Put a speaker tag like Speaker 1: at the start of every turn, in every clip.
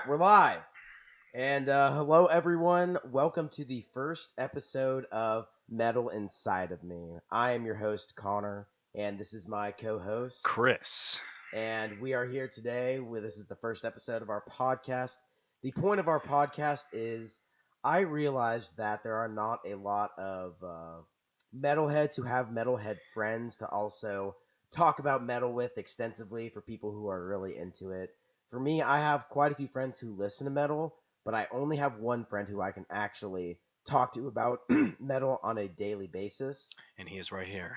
Speaker 1: we're live. And hello, everyone. Welcome to the first episode of Metal Inside of Me. I am your host, Connor, and this is my co-host,
Speaker 2: Chris.
Speaker 1: And we are here today. This is the first episode of our podcast. The point of our podcast is I realized that there are not a lot of metalheads who have metalhead friends to also talk about metal with extensively for people who are really into it. For me, I have quite a few friends who listen to metal, but I only have one friend who I can actually talk to about metal on a daily basis.
Speaker 2: And he is right here.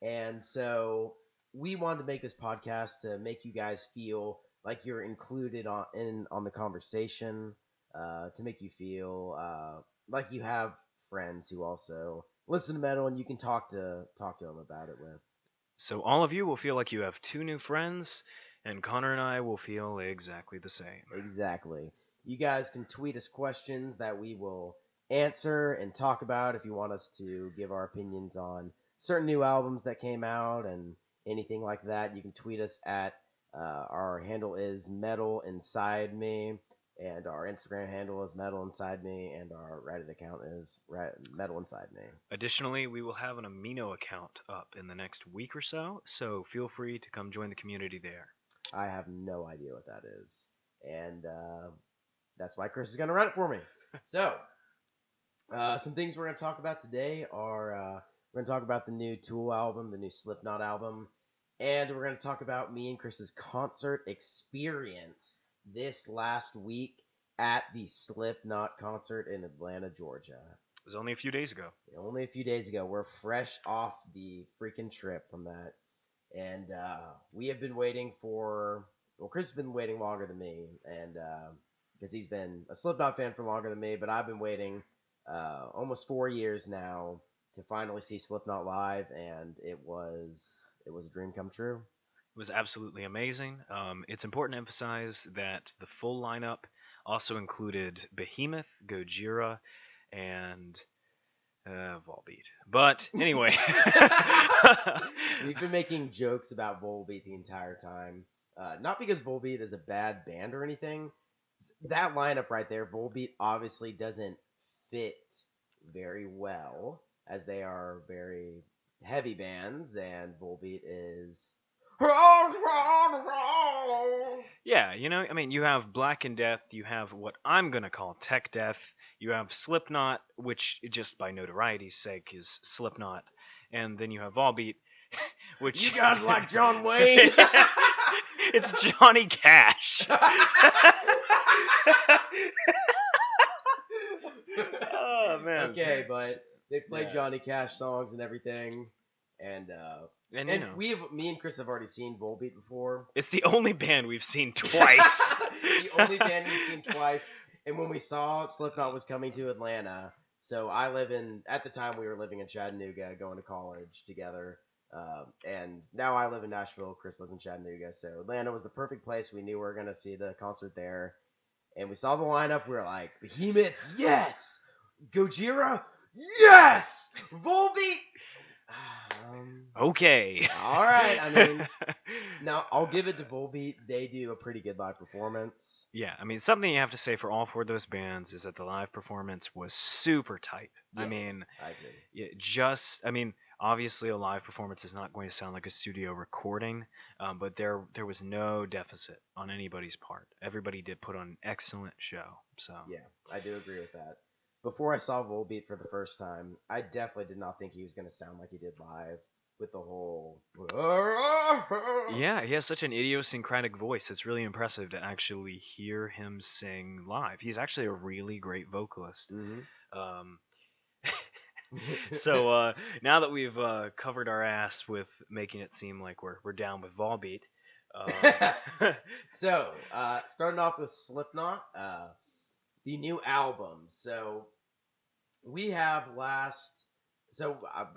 Speaker 1: And so we wanted to make this podcast to make you guys feel like you're included on the conversation, to make you feel like you have friends who also listen to metal and you can talk to them about it with.
Speaker 2: So all of you will feel like you have two new friends, and Connor and I will feel exactly the same.
Speaker 1: Exactly. You guys can tweet us questions that we will answer and talk about if you want us to give our opinions on certain new albums that came out and anything like that. You can tweet us at our handle is Metal Inside Me, and our Instagram handle is Metal Inside Me, and our Reddit account is Metal Inside Me.
Speaker 2: Additionally, we will have an Amino account up in the next week or so feel free to come join the community there.
Speaker 1: I have no idea what that is, and that's why Chris is going to run it for me. So, some things we're going to talk about today are we're going to talk about the new Tool album, the new Slipknot album, and we're going to talk about me and Chris's concert experience this last week at the Slipknot concert in Atlanta, Georgia.
Speaker 2: It was only a few days ago.
Speaker 1: We're fresh off the freaking trip from that. And we have been waiting Chris has been waiting longer than me, and because he's been a Slipknot fan for longer than me, but I've been waiting almost 4 years now to finally see Slipknot live, and it was a dream come true.
Speaker 2: It was absolutely amazing. It's important to emphasize that the full lineup also included Behemoth, Gojira, and Volbeat. But anyway.
Speaker 1: We've been making jokes about Volbeat the entire time. Not because Volbeat is a bad band or anything. That lineup right there, Volbeat obviously doesn't fit very well, as they are very heavy bands, and Volbeat is...
Speaker 2: Yeah, you have Black and Death, you have what I'm going to call Tech Death, you have Slipknot, which just by notoriety's sake is Slipknot, and then you have Volbeat, which...
Speaker 1: You guys like John Wayne?
Speaker 2: It's Johnny Cash. Oh, man.
Speaker 1: Okay, but they play Johnny Cash songs and everything, and me and Chris have already seen Volbeat before.
Speaker 2: It's the only band we've seen twice.
Speaker 1: And when we saw Slipknot was coming to Atlanta, so at the time we were living in Chattanooga, going to college together, and now I live in Nashville, Chris lives in Chattanooga, so Atlanta was the perfect place. We knew we were going to see the concert there, and we saw the lineup, we were like, Behemoth, yes! Gojira, yes! Volbeat!
Speaker 2: Okay.
Speaker 1: All right. I mean, now I'll give it to Volbeat. They do a pretty good live performance.
Speaker 2: Yeah, something you have to say for all four of those bands is that the live performance was super tight.
Speaker 1: Yes, I agree.
Speaker 2: Obviously a live performance is not going to sound like a studio recording, but there was no deficit on anybody's part. Everybody did put on an excellent show. So
Speaker 1: yeah, I do agree with that. Before I saw Volbeat for the first time, I definitely did not think he was going to sound like he did live with the whole...
Speaker 2: Yeah, he has such an idiosyncratic voice. It's really impressive to actually hear him sing live. He's actually a really great vocalist.
Speaker 1: Mm-hmm.
Speaker 2: So now that we've covered our ass with making it seem like we're down with Volbeat.
Speaker 1: So, starting off with Slipknot, the new album. So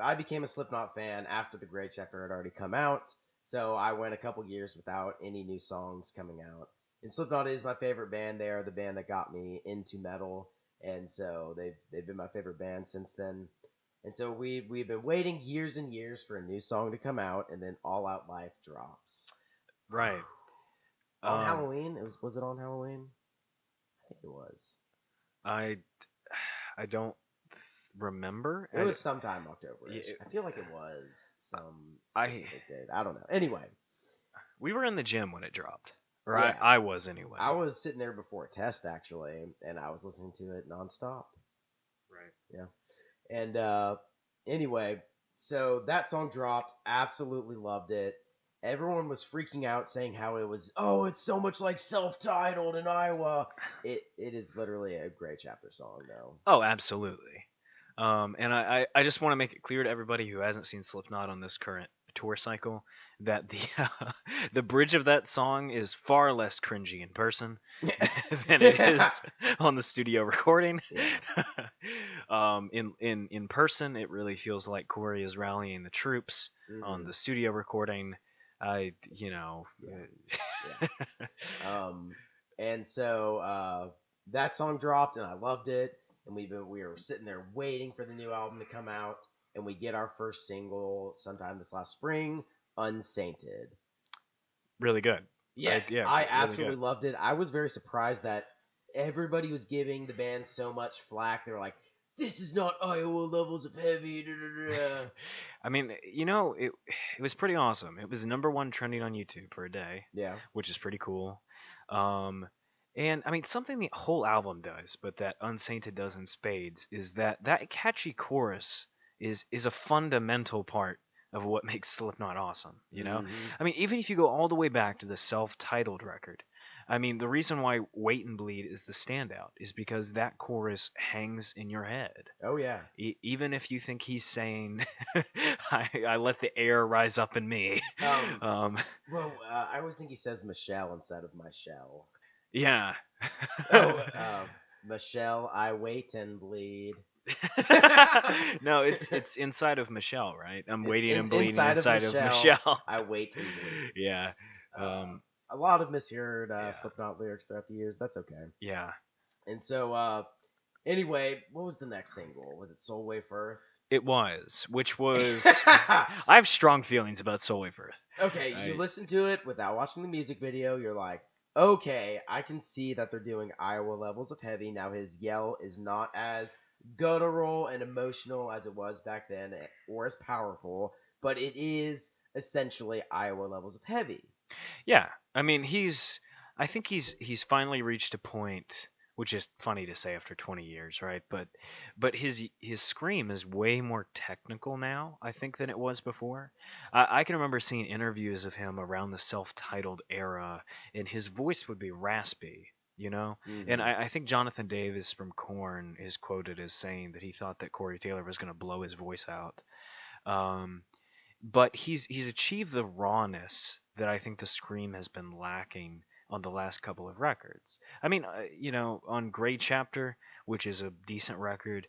Speaker 1: I became a Slipknot fan after the Great Chapter had already come out, so I went a couple years without any new songs coming out. And Slipknot is my favorite band. They are the band that got me into metal, and so they've been my favorite band since then. And so we've been waiting years and years for a new song to come out, and then All Out Life drops.
Speaker 2: Right.
Speaker 1: On Halloween? Was it on Halloween? I think it was.
Speaker 2: I I don't remember.
Speaker 1: It was sometime October-ish.
Speaker 2: Yeah,
Speaker 1: I feel like it was some
Speaker 2: I
Speaker 1: specific date. I don't know. Anyway,
Speaker 2: we were in the gym when it dropped, or
Speaker 1: yeah,
Speaker 2: I was anyway.
Speaker 1: I was sitting there before a test actually, and I was listening to it nonstop.
Speaker 2: Right.
Speaker 1: Yeah. And anyway, so that song dropped. Absolutely loved it. Everyone was freaking out, saying how it was. Oh, it's so much like self-titled in Iowa. It is literally a great chapter song, though.
Speaker 2: Oh, absolutely. And I just want to make it clear to everybody who hasn't seen Slipknot on this current tour cycle that the the bridge of that song is far less cringy in person than it is on the studio recording.
Speaker 1: Yeah.
Speaker 2: In person, it really feels like Corey is rallying the troops. On the studio recording,
Speaker 1: Yeah. And so that song dropped, and I loved it. And we were sitting there waiting for the new album to come out, and we get our first single sometime this last spring, Unsainted.
Speaker 2: Really good.
Speaker 1: Yes,
Speaker 2: Yeah,
Speaker 1: I
Speaker 2: really
Speaker 1: absolutely
Speaker 2: good.
Speaker 1: loved it. I was very surprised that everybody was giving the band so much flack. They were like, "This is not Iowa levels of heavy." Da, da, da.
Speaker 2: I mean, it was pretty awesome. It was #1 trending on YouTube for a day,
Speaker 1: Yeah.
Speaker 2: which is pretty cool. And I mean, something the whole album does, but that Unsainted does in spades, is that catchy chorus is a fundamental part of what makes Slipknot awesome.
Speaker 1: Mm-hmm.
Speaker 2: I mean, even if you go all the way back to the self-titled record, I mean, the reason why Wait and Bleed is the standout is because that chorus hangs in your head.
Speaker 1: Oh yeah.
Speaker 2: Even if you think he's saying, I let the air rise up in me.
Speaker 1: Well, I always think he says Michelle instead of my shell.
Speaker 2: Yeah.
Speaker 1: Michelle, I wait and bleed.
Speaker 2: No, it's inside of Michelle, right? I'm waiting and bleeding
Speaker 1: inside of
Speaker 2: Michelle.
Speaker 1: I wait and bleed.
Speaker 2: Yeah.
Speaker 1: A lot of misheard Slipknot lyrics throughout the years. That's okay.
Speaker 2: Yeah.
Speaker 1: And so, anyway, what was the next single? Was it Soul Wave Earth?
Speaker 2: It was, which was. I have strong feelings about Soul Wave Earth.
Speaker 1: Okay, you listen to it without watching the music video. You're like, okay, I can see that they're doing Iowa levels of heavy. Now his yell is not as guttural and emotional as it was back then, or as powerful, but it is essentially Iowa levels of heavy.
Speaker 2: Yeah, I mean, I think he's finally reached a point, which is funny to say after 20 years, right? But his scream is way more technical now, I think, than it was before. I can remember seeing interviews of him around the self-titled era, and his voice would be raspy,
Speaker 1: Mm-hmm.
Speaker 2: And I think Jonathan Davis from Korn is quoted as saying that he thought that Corey Taylor was going to blow his voice out. But he's achieved the rawness that I think the Scream has been lacking on the last couple of records. I mean, on Grey Chapter, which is a decent record,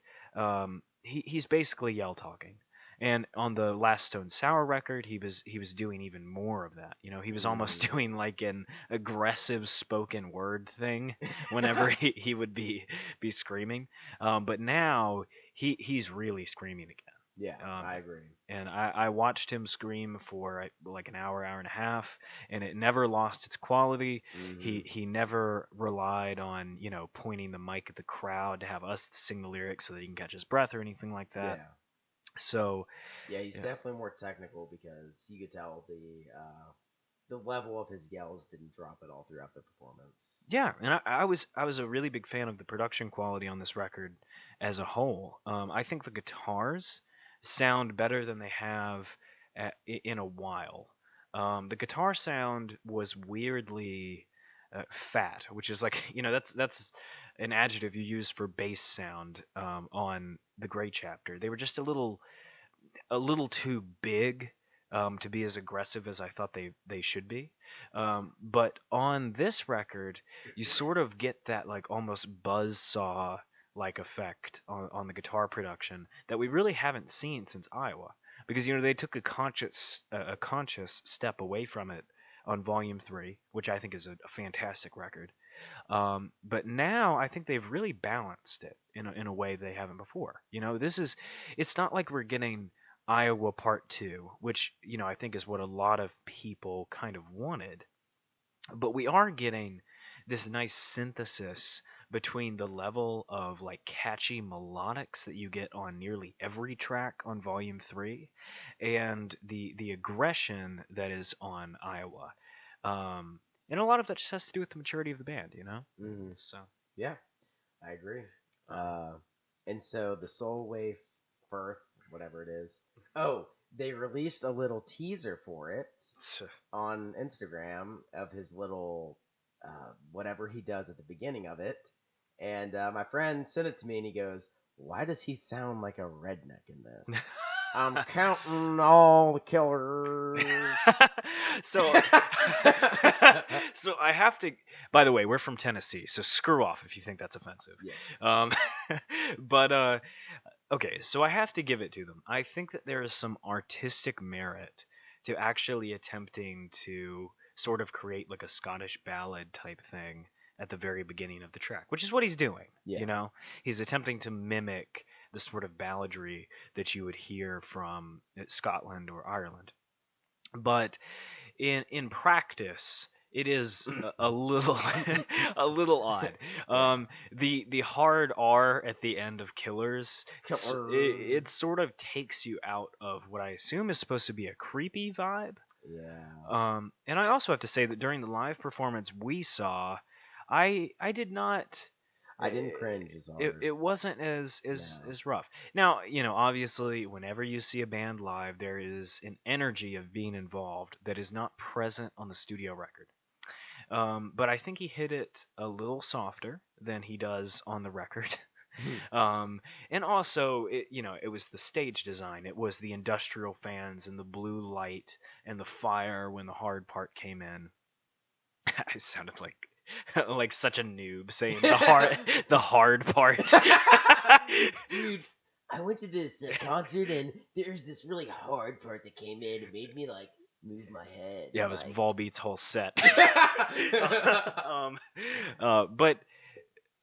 Speaker 2: he's basically yell talking. And on the Last Stone Sour record, he was doing even more of that. He was almost doing like an aggressive spoken word thing whenever he would be screaming. But now he's really screaming again.
Speaker 1: Yeah, I agree.
Speaker 2: And I watched him scream for like an hour and a half, and it never lost its quality.
Speaker 1: Mm-hmm.
Speaker 2: He never relied on pointing the mic at the crowd to have us sing the lyrics so that he can catch his breath or anything like that.
Speaker 1: Yeah.
Speaker 2: So
Speaker 1: yeah, he's definitely more technical because you could tell the level of his yells didn't drop at all throughout the performance.
Speaker 2: Yeah, and I was a really big fan of the production quality on this record as a whole. I think the guitars sound better than they have in a while. The guitar sound was weirdly fat, which is like that's an adjective you use for bass sound on the Grey Chapter. They were just a little too big to be as aggressive as I thought they should be. But on this record, you sort of get that like almost buzz saw like effect on the guitar production that we really haven't seen since Iowa, because they took a conscious step away from it on Volume 3, which I think is a fantastic record. But now I think they've really balanced it in a way they haven't before. It's not like we're getting Iowa Part 2, which I think is what a lot of people kind of wanted. But we are getting this nice synthesis between the level of like catchy melodics that you get on nearly every track on Volume 3 and the aggression that is on Iowa. And a lot of that just has to do with the maturity of the band, you know?
Speaker 1: Hmm.
Speaker 2: So,
Speaker 1: Yeah, I agree.
Speaker 2: um,
Speaker 1: Uh, and so the Soul Wave Firth, whatever it is. Oh, they released a little teaser for it on Instagram of his little whatever he does at the beginning of it. And my friend sent it to me, and he goes, "Why does he sound like a redneck in this?" I'm counting all the killers.
Speaker 2: so so I have to. By the way, we're from Tennessee, so screw off if you think that's offensive.
Speaker 1: Yes.
Speaker 2: Um, but okay, so I have to give it to them. I think that there is some artistic merit to actually attempting to sort of create like a Scottish ballad type thing at the very beginning of the track, which is what he's doing.
Speaker 1: Yeah.
Speaker 2: You know, he's attempting to mimic the sort of balladry that you would hear from Scotland or Ireland. But in practice, it is a little a little odd. The hard R at the end of Killers, it sort of takes you out of what I assume is supposed to be a creepy vibe.
Speaker 1: Yeah.
Speaker 2: And I also have to say that during the live performance we saw, I did not.
Speaker 1: I didn't cringe as hard.
Speaker 2: It wasn't as rough. Now, you know, obviously, whenever you see a band live, there is an energy of being involved that is not present on the studio record. But I think he hit it a little softer than he does on the record. And also, it was the stage design. It was the industrial fans and the blue light and the fire when the hard part came in. I sounded like such a noob saying the hard part.
Speaker 1: Dude, I went to this concert and there's this really hard part that came in. It made me like move my head.
Speaker 2: Yeah, it was
Speaker 1: like...
Speaker 2: Volbeat's whole set.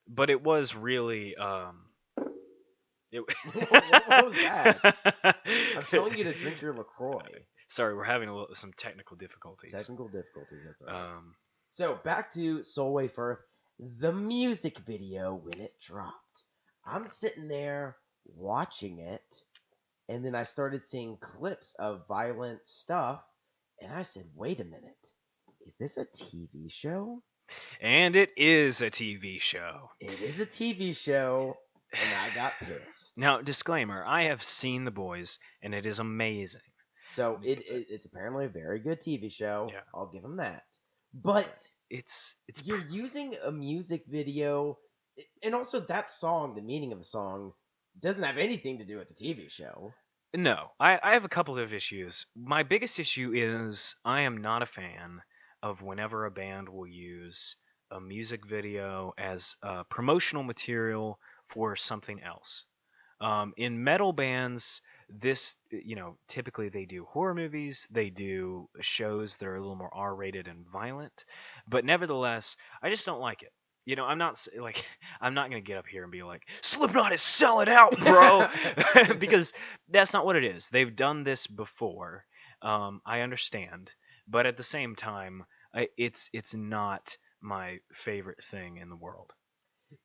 Speaker 2: But it was really
Speaker 1: what was that? I'm telling you to drink your LaCroix.
Speaker 2: Sorry, we're having some technical difficulties.
Speaker 1: Technical difficulties, that's all right. So back to Solway Firth, the music video when it dropped. I'm sitting there watching it, and then I started seeing clips of violent stuff, and I said, wait a minute, is this a TV show?
Speaker 2: And it is a TV show.
Speaker 1: It is a TV show, and I got pissed.
Speaker 2: Now, disclaimer, I have seen The Boys, and it is amazing.
Speaker 1: So it's apparently a very good TV show.
Speaker 2: Yeah.
Speaker 1: I'll give them that. But
Speaker 2: it's
Speaker 1: you're using a music video, and also that song, the meaning of the song, doesn't have anything to do with the TV show.
Speaker 2: No, I have a couple of issues. My biggest issue is I am not a fan of whenever a band will use a music video as promotional material for something else. In metal bands, typically they do horror movies, they do shows that are a little more R-rated and violent, but nevertheless, I just don't like it. I'm not gonna get up here and be like, Slipknot is selling out, bro, because that's not what it is. They've done this before. I understand, but at the same time, it's not my favorite thing in the world.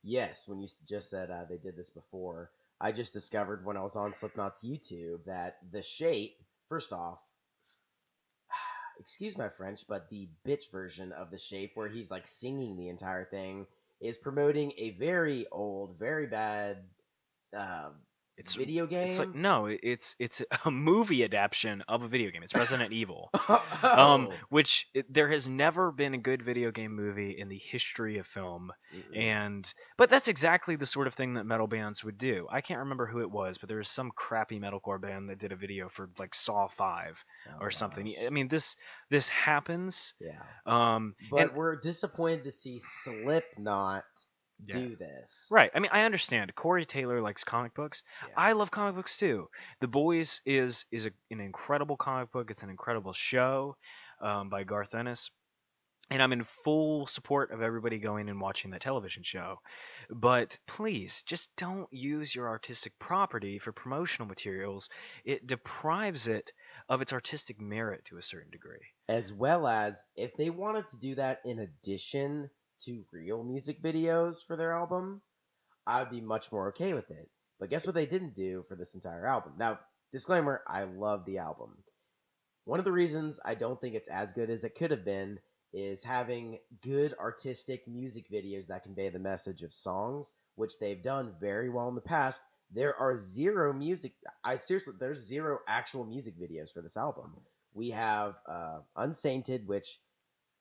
Speaker 1: Yes, when you just said they did this before, I just discovered when I was on Slipknot's YouTube that the shape, first off, excuse my French, but the bitch version of the shape where he's like singing the entire thing is promoting a very old, very bad video game.
Speaker 2: It's like it's a movie adaptation of a video game. It's Resident Evil, which there has never been a good video game movie in the history of film. But that's exactly the sort of thing that metal bands would do. I can't remember who it was, but there was some crappy metalcore band that did a video for like Saw 5 or something. I mean, this happens.
Speaker 1: Yeah. But we're disappointed to see Slipknot do this.
Speaker 2: Right. I mean, I understand. Corey Taylor likes comic books. Yeah. I love comic books too. The Boys is an incredible comic book. It's an incredible show by Garth Ennis. And I'm in full support of everybody going and watching that television show. But please, just don't use your artistic property for promotional materials. It deprives it of its artistic merit to a certain degree.
Speaker 1: as well as if they wanted to do that in addition to real music videos for their album, I would be much more okay with it. But guess what they didn't do for this entire album? Now, disclaimer, I love the album. One of the reasons I don't think it's as good as it could have been is having good artistic music videos that convey the message of songs, which they've done very well in the past. There are zero music. There's zero actual music videos for this album. We have Unsainted, which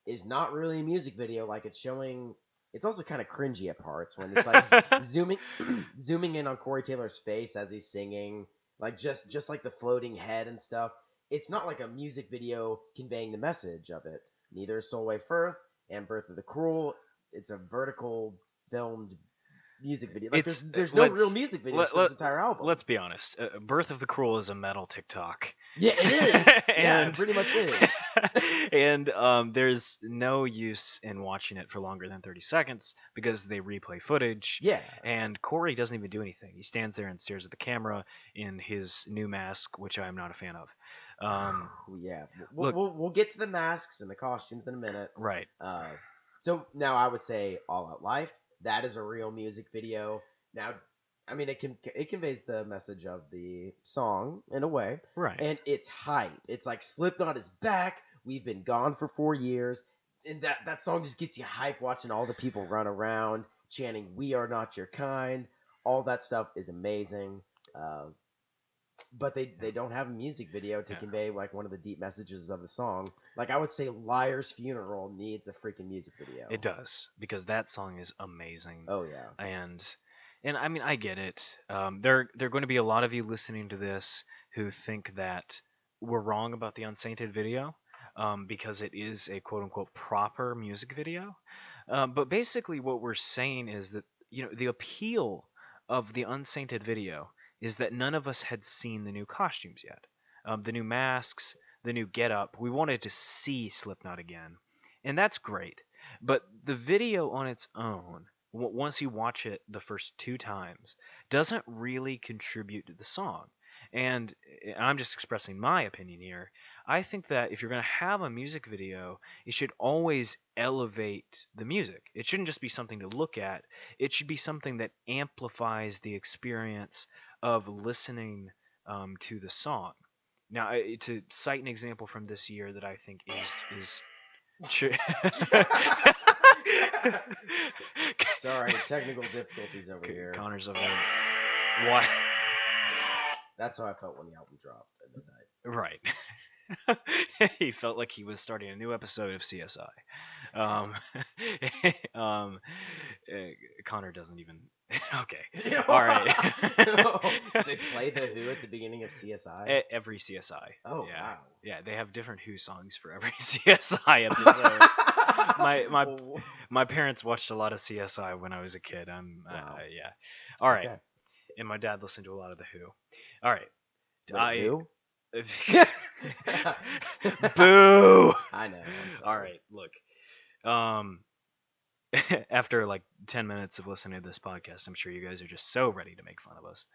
Speaker 1: is not really a music video. Like it's showing. It's also kind of cringy at parts when it's like zooming in on Corey Taylor's face as he's singing, like just like the floating head and stuff. It's not like a music video conveying the message of it. Neither is Solway Firth and Birth of the Cruel. It's a vertical filmed music video. Like there's no real music videos for this entire album.
Speaker 2: Let's be honest. Birth of the Cruel is a metal TikTok.
Speaker 1: Yeah, it is. Yeah, it pretty much is.
Speaker 2: And there's no use in watching it for longer than 30 seconds because they replay footage.
Speaker 1: Yeah.
Speaker 2: And Corey doesn't even do anything. He stands there and stares at the camera in his new mask, which I'm not a fan of.
Speaker 1: Yeah. We'll get to the masks and the costumes in a minute.
Speaker 2: Right.
Speaker 1: So now I would say All Out Life. That is a real music video. Now, I mean, it conveys the message of the song in a way,
Speaker 2: right?
Speaker 1: And it's hype. It's like Slipknot is back. We've been gone for 4 years, and that song just gets you hype. Watching all the people run around chanting "We are not your kind." All that stuff is amazing. But they don't have a music video to convey like one of the deep messages of the song. Like I would say Liar's Funeral needs a freaking music video.
Speaker 2: It does, because that song is amazing.
Speaker 1: Oh yeah.
Speaker 2: And I mean, I get it. There are going to be a lot of you listening to this who think that we're wrong about the Unsainted video, because it is a quote unquote proper music video. But basically what we're saying is that, the appeal of the Unsainted video is that none of us had seen the new costumes yet. The new masks, the new getup. We wanted to see Slipknot again. And that's great. But the video on its own, once you watch it the first 2 times, doesn't really contribute to the song. And I'm just expressing my opinion here. I think that if you're going to have a music video, it should always elevate the music. It shouldn't just be something to look at. It should be something that amplifies the experience of listening to the song. Now, to cite an example from this year that I think is true.
Speaker 1: Sorry, technical difficulties over here.
Speaker 2: Connor's over there. What?
Speaker 1: That's how I felt when the album dropped at midnight.
Speaker 2: Right. He felt like he was starting a new episode of CSI. Connor doesn't even. Okay. All right.
Speaker 1: Do they play The Who at the beginning of CSI?
Speaker 2: Every CSI.
Speaker 1: Oh,
Speaker 2: yeah.
Speaker 1: wow.
Speaker 2: Yeah, they have different Who songs for every CSI episode. My parents watched a lot of CSI when I was a kid.
Speaker 1: Wow.
Speaker 2: Yeah. All right.
Speaker 1: Okay.
Speaker 2: And my dad listened to a lot of The Who. All right.
Speaker 1: Wait, Who?
Speaker 2: Boo!
Speaker 1: I know.
Speaker 2: All right, look. After like 10 minutes of listening to this podcast, I'm sure you guys are just so ready to make fun of us.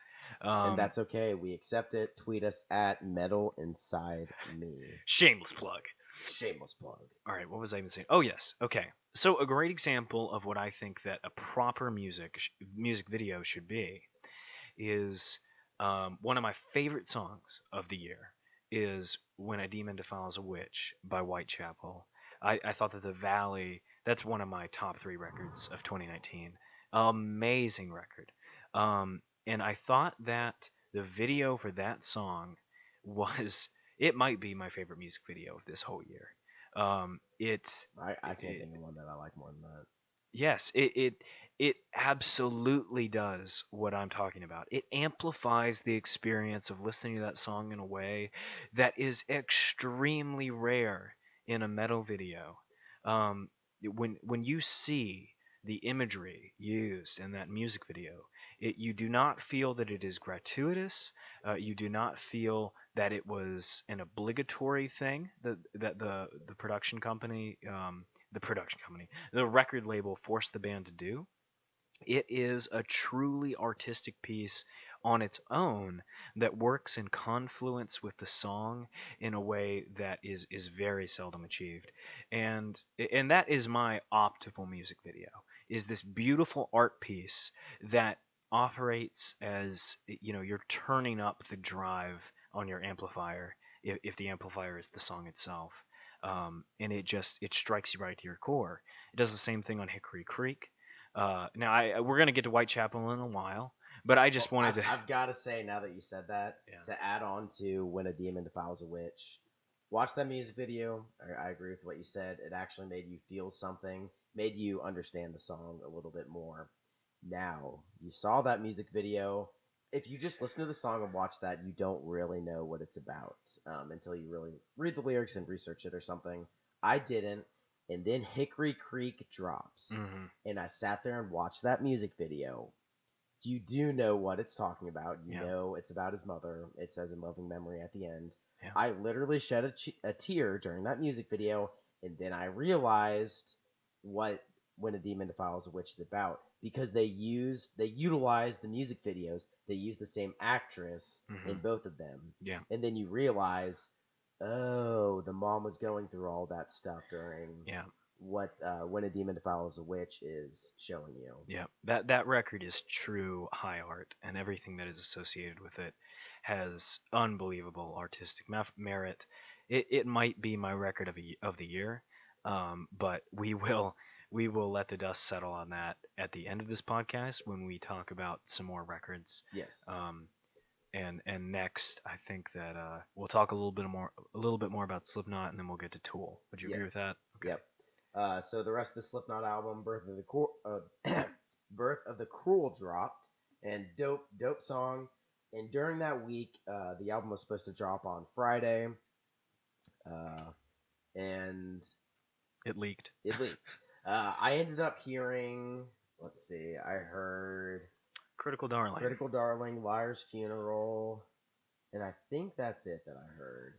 Speaker 1: And that's okay. We accept it. Tweet us at Metal Inside Me.
Speaker 2: Shameless plug.
Speaker 1: Shameless plug.
Speaker 2: All right, what was I even saying? Oh, yes. Okay. So a great example of what I think that a proper music video should be is one of my favorite songs of the year is When a Demon Defiles a Witch by Whitechapel. I thought that The Valley, that's one of my top 3 records of 2019. Amazing record. And I thought that the video for that song it might be my favorite music video of this whole year.
Speaker 1: I can't think of one that I like more than that.
Speaker 2: Yes, it absolutely does what I'm talking about. It amplifies the experience of listening to that song in a way that is extremely rare in a metal video. When you see the imagery used in that music video, you do not feel that it is gratuitous. You do not feel that it was an obligatory thing that the production company, the record label forced the band to do. It is a truly artistic piece on its own that works in confluence with the song in a way that is very seldom achieved. And that is my optimal music video, is this beautiful art piece that operates as, you're turning up the drive on your amplifier, if the amplifier is the song itself. And it strikes you right to your core. It does the same thing on Hickory Creek. Now we're gonna get to Whitechapel in a while, but I just wanted to.
Speaker 1: I've got to say, now that you said that,
Speaker 2: Yeah.
Speaker 1: to add on to When a Demon Defiles a Witch, watch that music video. I agree with what you said. It actually made you feel something, made you understand the song a little bit more. Now, you saw that music video. If you just listen to the song and watch that, you don't really know what it's about until you really read the lyrics and research it or something. I didn't. And then Hickory Creek drops.
Speaker 2: Mm-hmm.
Speaker 1: And I sat there and watched that music video. You do know what it's talking about. You know it's about his mother. It says in loving memory at the end.
Speaker 2: Yeah.
Speaker 1: I literally shed a tear during that music video, and then I realized what When a Demon Defiles a Witch is about, because they utilize the music videos. They use the same actress in both of them.
Speaker 2: Yeah.
Speaker 1: And then you realize, oh, the mom was going through all that stuff during what When a Demon Defiles a Witch is showing you.
Speaker 2: Yeah, that record is true high art, and everything that is associated with it has unbelievable artistic merit. It might be my record of the year, but we will let the dust settle on that at the end of this podcast when we talk about some more records.
Speaker 1: Yes.
Speaker 2: And next, I think that we'll talk a little bit more about Slipknot, and then we'll get to Tool. Would you agree with that?
Speaker 1: Okay. Yep. So the rest of the Slipknot album, Birth of the Cruel dropped, and dope song. And during that week, the album was supposed to drop on Friday, and
Speaker 2: it leaked.
Speaker 1: I ended up hearing, let's see, I heard
Speaker 2: Critical Darling,
Speaker 1: Liar's Funeral, and I think that's it that I heard.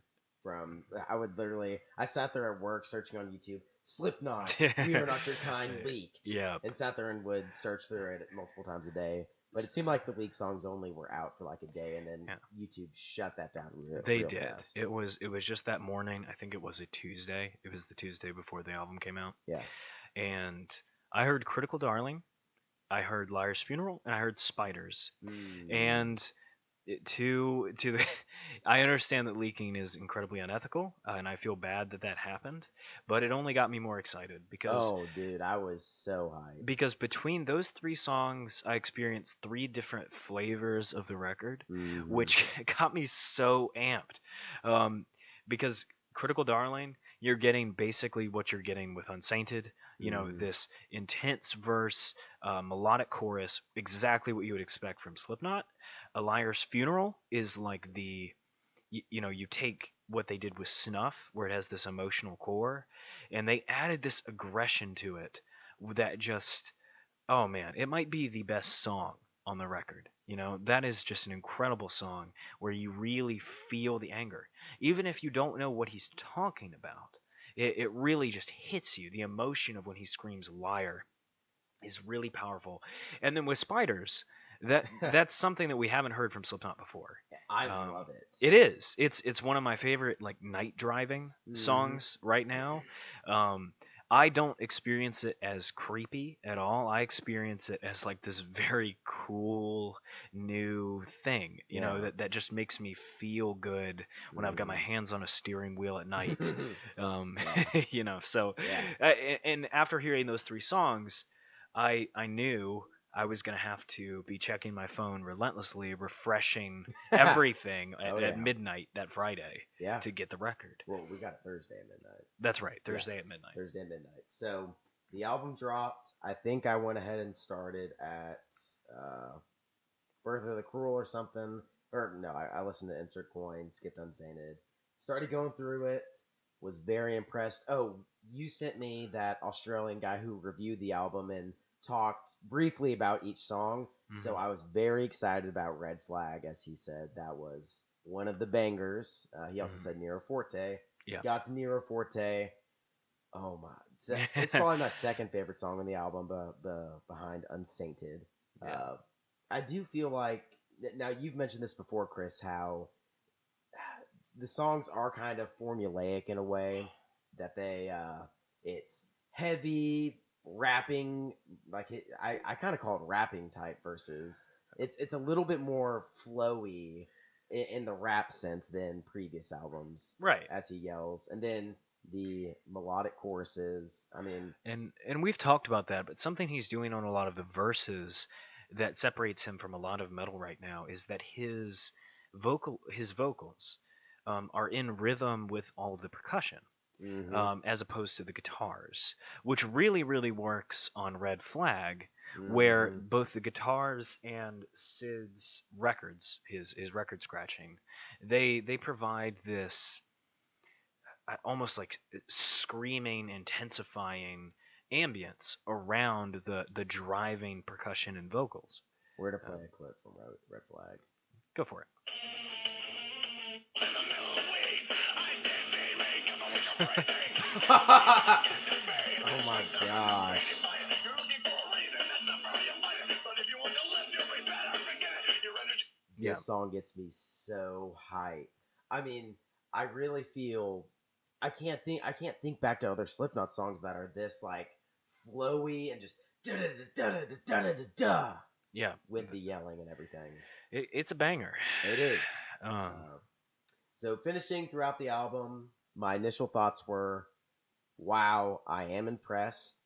Speaker 1: I sat there at work searching on YouTube, Slipknot, We Are Not Your Kind leaked.
Speaker 2: Yeah.
Speaker 1: And sat there and would search through it multiple times a day. But it seemed like the leaked songs only were out for like a day, and then YouTube shut that down real
Speaker 2: did.
Speaker 1: Fast.
Speaker 2: It was just that morning. I think it was a Tuesday. It was the Tuesday before the album came out.
Speaker 1: Yeah.
Speaker 2: And I heard Critical Darling, I heard Liar's Funeral, and I heard Spiders. And I understand that leaking is incredibly unethical, and I feel bad that happened, but it only got me more excited because
Speaker 1: dude, I was so hyped.
Speaker 2: Because between those three songs, I experienced three different flavors of the record, which got me so amped. Because Critical Darling, you're getting basically what you're getting with Unsainted. This intense verse, melodic chorus, exactly what you would expect from Slipknot. A Liar's Funeral is like you take what they did with Snuff, where it has this emotional core, and they added this aggression to it that just, oh man, it might be the best song on the record. That is just an incredible song where you really feel the anger. Even if you don't know what he's talking about, it really just hits you. The emotion of when he screams liar is really powerful. And then with Spiders, that's something that we haven't heard from Slipknot before.
Speaker 1: I love it.
Speaker 2: It is. It's one of my favorite like night driving songs right now. I don't experience it as creepy at all. I experience it as like this very cool new thing, that just makes me feel good when I've got my hands on a steering wheel at night. So and after hearing those three songs, I knew I was going to have to be checking my phone relentlessly, refreshing everything at midnight that Friday to get the record.
Speaker 1: Well, we got it Thursday at midnight.
Speaker 2: That's right, Thursday at midnight.
Speaker 1: Thursday at midnight. So the album dropped. I think I went ahead and started at Birth of the Cruel or something. Or no, I listened to Insert Coin, skipped Unsainted. Started going through it. Was very impressed. Oh, you sent me that Australian guy who reviewed the album and talked briefly about each song. So I was very excited about Red Flag, as he said that was one of the bangers. He also said Nero Forte.
Speaker 2: Yeah.
Speaker 1: Got to Nero Forte. Oh my! It's probably my second favorite song on the album, behind Unsainted. I do feel like now you've mentioned this before, Chris, how the songs are kind of formulaic in a way that it's heavy rapping, like I kind of call it rapping type versus it's a little bit more flowy in the rap sense than previous albums,
Speaker 2: Right.
Speaker 1: as he yells, and then the melodic choruses. I mean,
Speaker 2: And we've talked about that, but something he's doing on a lot of the verses that separates him from a lot of metal right now is that his vocals are in rhythm with all of the percussion. As opposed to the guitars, which really, really works on Red Flag, where both the guitars and Sid's records, his record scratching, they provide this almost like screaming, intensifying ambience around the driving percussion and vocals.
Speaker 1: We're to play a clip from Red Flag.
Speaker 2: Go for it.
Speaker 1: Oh my gosh.
Speaker 2: Yeah.
Speaker 1: This song gets me so hyped. I mean, I really feel I can't think back to other Slipknot songs that are this like flowy and just da da da da da da da da.
Speaker 2: Yeah.
Speaker 1: With the yelling and everything.
Speaker 2: It's a banger.
Speaker 1: It is. So finishing throughout the album, my initial thoughts were, wow, I am impressed.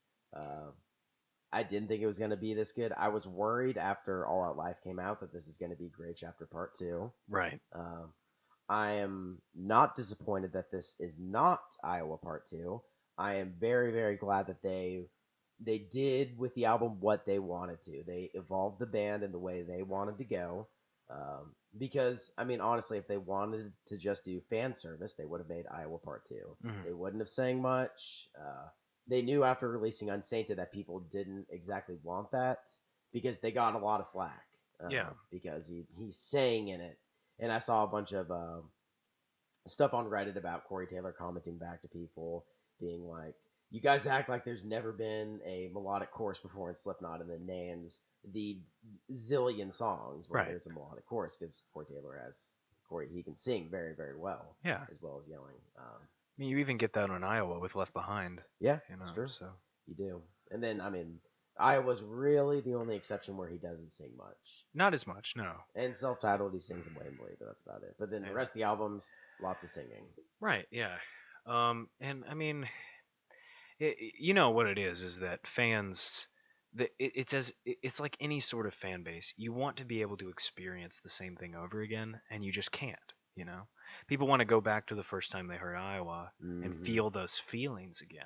Speaker 1: I didn't think it was going to be this good. I was worried after All Out Life came out that this is going to be Grey Chapter Part 2.
Speaker 2: Right.
Speaker 1: I am not disappointed that this is not Iowa Part 2. I am very, very glad that they did with the album what they wanted to. They evolved the band in the way they wanted to go. Because, I mean, honestly, if they wanted to just do fan service, they would have made Iowa Part 2.
Speaker 2: Mm-hmm.
Speaker 1: They wouldn't have sang much. They knew after releasing Unsainted that people didn't exactly want that because they got a lot of flack. Because he sang in it. And I saw a bunch of stuff on Reddit about Corey Taylor commenting back to people, being like, you guys act like there's never been a melodic chorus before in Slipknot, and then names the zillion songs where there's a melodic chorus, because Corey Taylor he can sing very, very well.
Speaker 2: Yeah.
Speaker 1: As well as yelling.
Speaker 2: I mean, you even get that on Iowa with Left Behind.
Speaker 1: Yeah, that's true.
Speaker 2: So.
Speaker 1: You do. And then, I mean, Iowa's really the only exception where he doesn't sing much.
Speaker 2: Not as much, no.
Speaker 1: And Self-Titled, he sings in Wembley, but that's about it. But then the rest of the albums, lots of singing.
Speaker 2: Right, yeah. And, I mean, you know what it is that fans... It's like any sort of fan base. You want to be able to experience the same thing over again, and you just can't, you know? People want to go back to the first time they heard Iowa and feel those feelings again.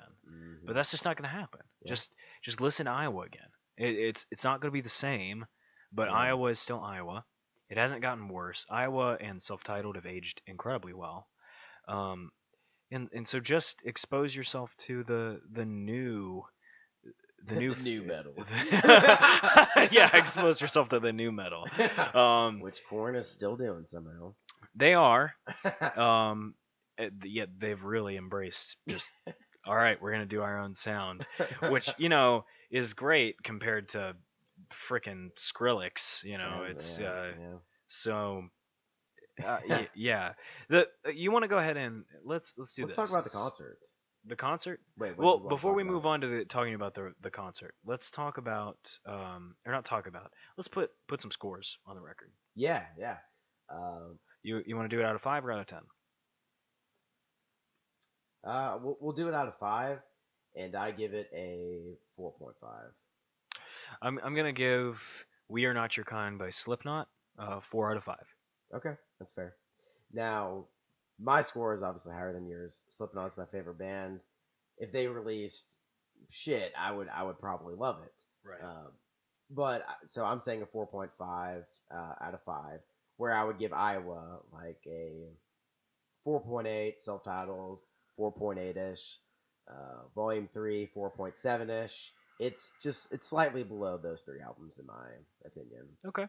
Speaker 2: But that's just not going to happen. Yeah. Just listen to Iowa again. It's not going to be the same, but Iowa is still Iowa. It hasn't gotten worse. Iowa and Self-Titled have aged incredibly well. And so just expose yourself to the new
Speaker 1: new metal.
Speaker 2: Yeah, expose yourself to the new metal.
Speaker 1: Which Korn is still doing somehow.
Speaker 2: They are. Yet they've really embraced just, all right, we're going to do our own sound. Which, you know, is great compared to frickin' Skrillex. You know, so... yeah. You want to go ahead and let's do this.
Speaker 1: Let's talk about the concert.
Speaker 2: The concert?
Speaker 1: Wait.
Speaker 2: Well, before we move on to talking about the concert, let's talk about or not talk about. Let's put some scores on the record.
Speaker 1: Yeah.
Speaker 2: You want to do it out of 5 or out of 10?
Speaker 1: We'll do it out of 5, and I give it a 4.5.
Speaker 2: I'm gonna give "We Are Not Your Kind" by Slipknot 4 out of 5.
Speaker 1: Okay, that's fair. Now, my score is obviously higher than yours. Slipknot's my favorite band. If they released shit, I would probably love it.
Speaker 2: Right.
Speaker 1: But so I'm saying a 4.5 out of 5, where I would give Iowa like a 4.8, Self-Titled 4.8ish, Volume 3 4.7ish. It's slightly below those 3 albums in my opinion.
Speaker 2: Okay.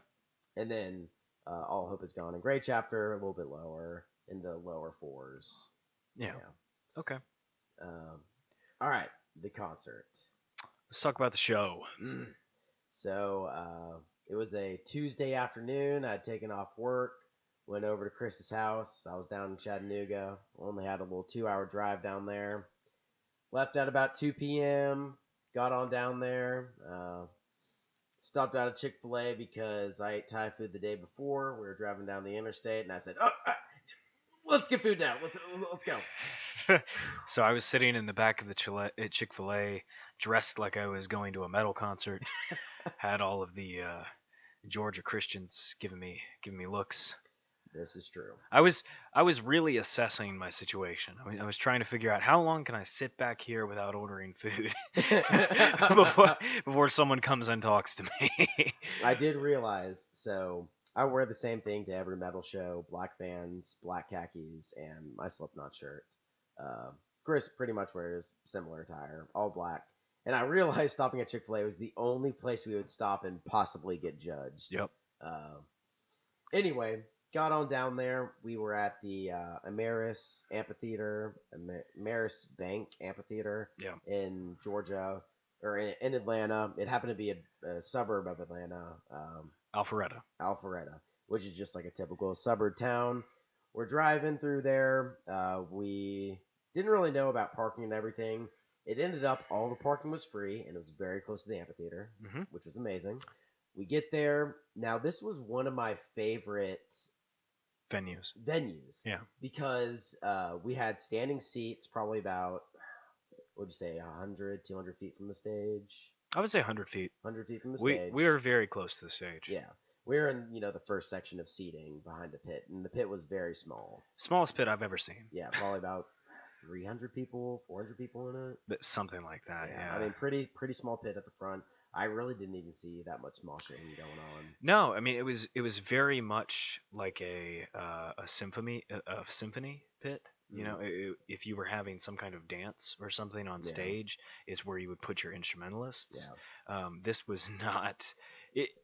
Speaker 1: And then All Hope Is Gone and Grey Chapter a little bit lower, in the lower 4s.
Speaker 2: Yeah. Okay.
Speaker 1: All right, the concert.
Speaker 2: Let's talk about the show.
Speaker 1: So It was a Tuesday afternoon. I'd taken off work, went over to Chris's house. I was down in Chattanooga. Only had a little 2-hour drive down there. Left at about 2 p.m. Got on down there. Stopped out at Chick-fil-A because I ate Thai food the day before. We were driving down the interstate, and I said, let's get food now. Let's go.
Speaker 2: So I was sitting in the back of the Chick-fil-A, dressed like I was going to a metal concert. Had all of the Georgia Christians giving me looks.
Speaker 1: This is true.
Speaker 2: I was really assessing my situation. I was trying to figure out how long can I sit back here without ordering food before someone comes and talks to me.
Speaker 1: I did realize, so I wear the same thing to every metal show: black bands, black khakis, and my Slipknot shirt. Chris pretty much wears similar attire, all black. And I realized stopping at Chick-fil-A was the only place we would stop and possibly get judged.
Speaker 2: Yep.
Speaker 1: Anyway, got on down there. We were at the Ameris Amphitheater, Ameris Bank Amphitheater in Georgia, or in Atlanta. It happened to be a suburb of Atlanta. Alpharetta, which is just like a typical suburb town. We're driving through there. We didn't really know about parking and everything. It ended up all the parking was free, and it was very close to the amphitheater, which was amazing. We get there. Now, this was one of my favorite
Speaker 2: venues.
Speaker 1: Yeah. Because we had standing seats probably about, what would you say, 100, 200 feet from the stage?
Speaker 2: I would say 100 feet.
Speaker 1: 100 feet from the stage.
Speaker 2: We were very close to the stage.
Speaker 1: Yeah. We were in, the first section of seating behind the pit, and the pit was very small.
Speaker 2: Smallest pit I've ever seen.
Speaker 1: Yeah, probably about 300 people, 400 people in it.
Speaker 2: Something like that, yeah.
Speaker 1: I mean, pretty small pit at the front. I really didn't even see that much moshing going on.
Speaker 2: No, I mean it was very much like a symphony pit. You know, if you were having some kind of dance or something on stage, is where you would put your instrumentalists.
Speaker 1: Yeah.
Speaker 2: This was not.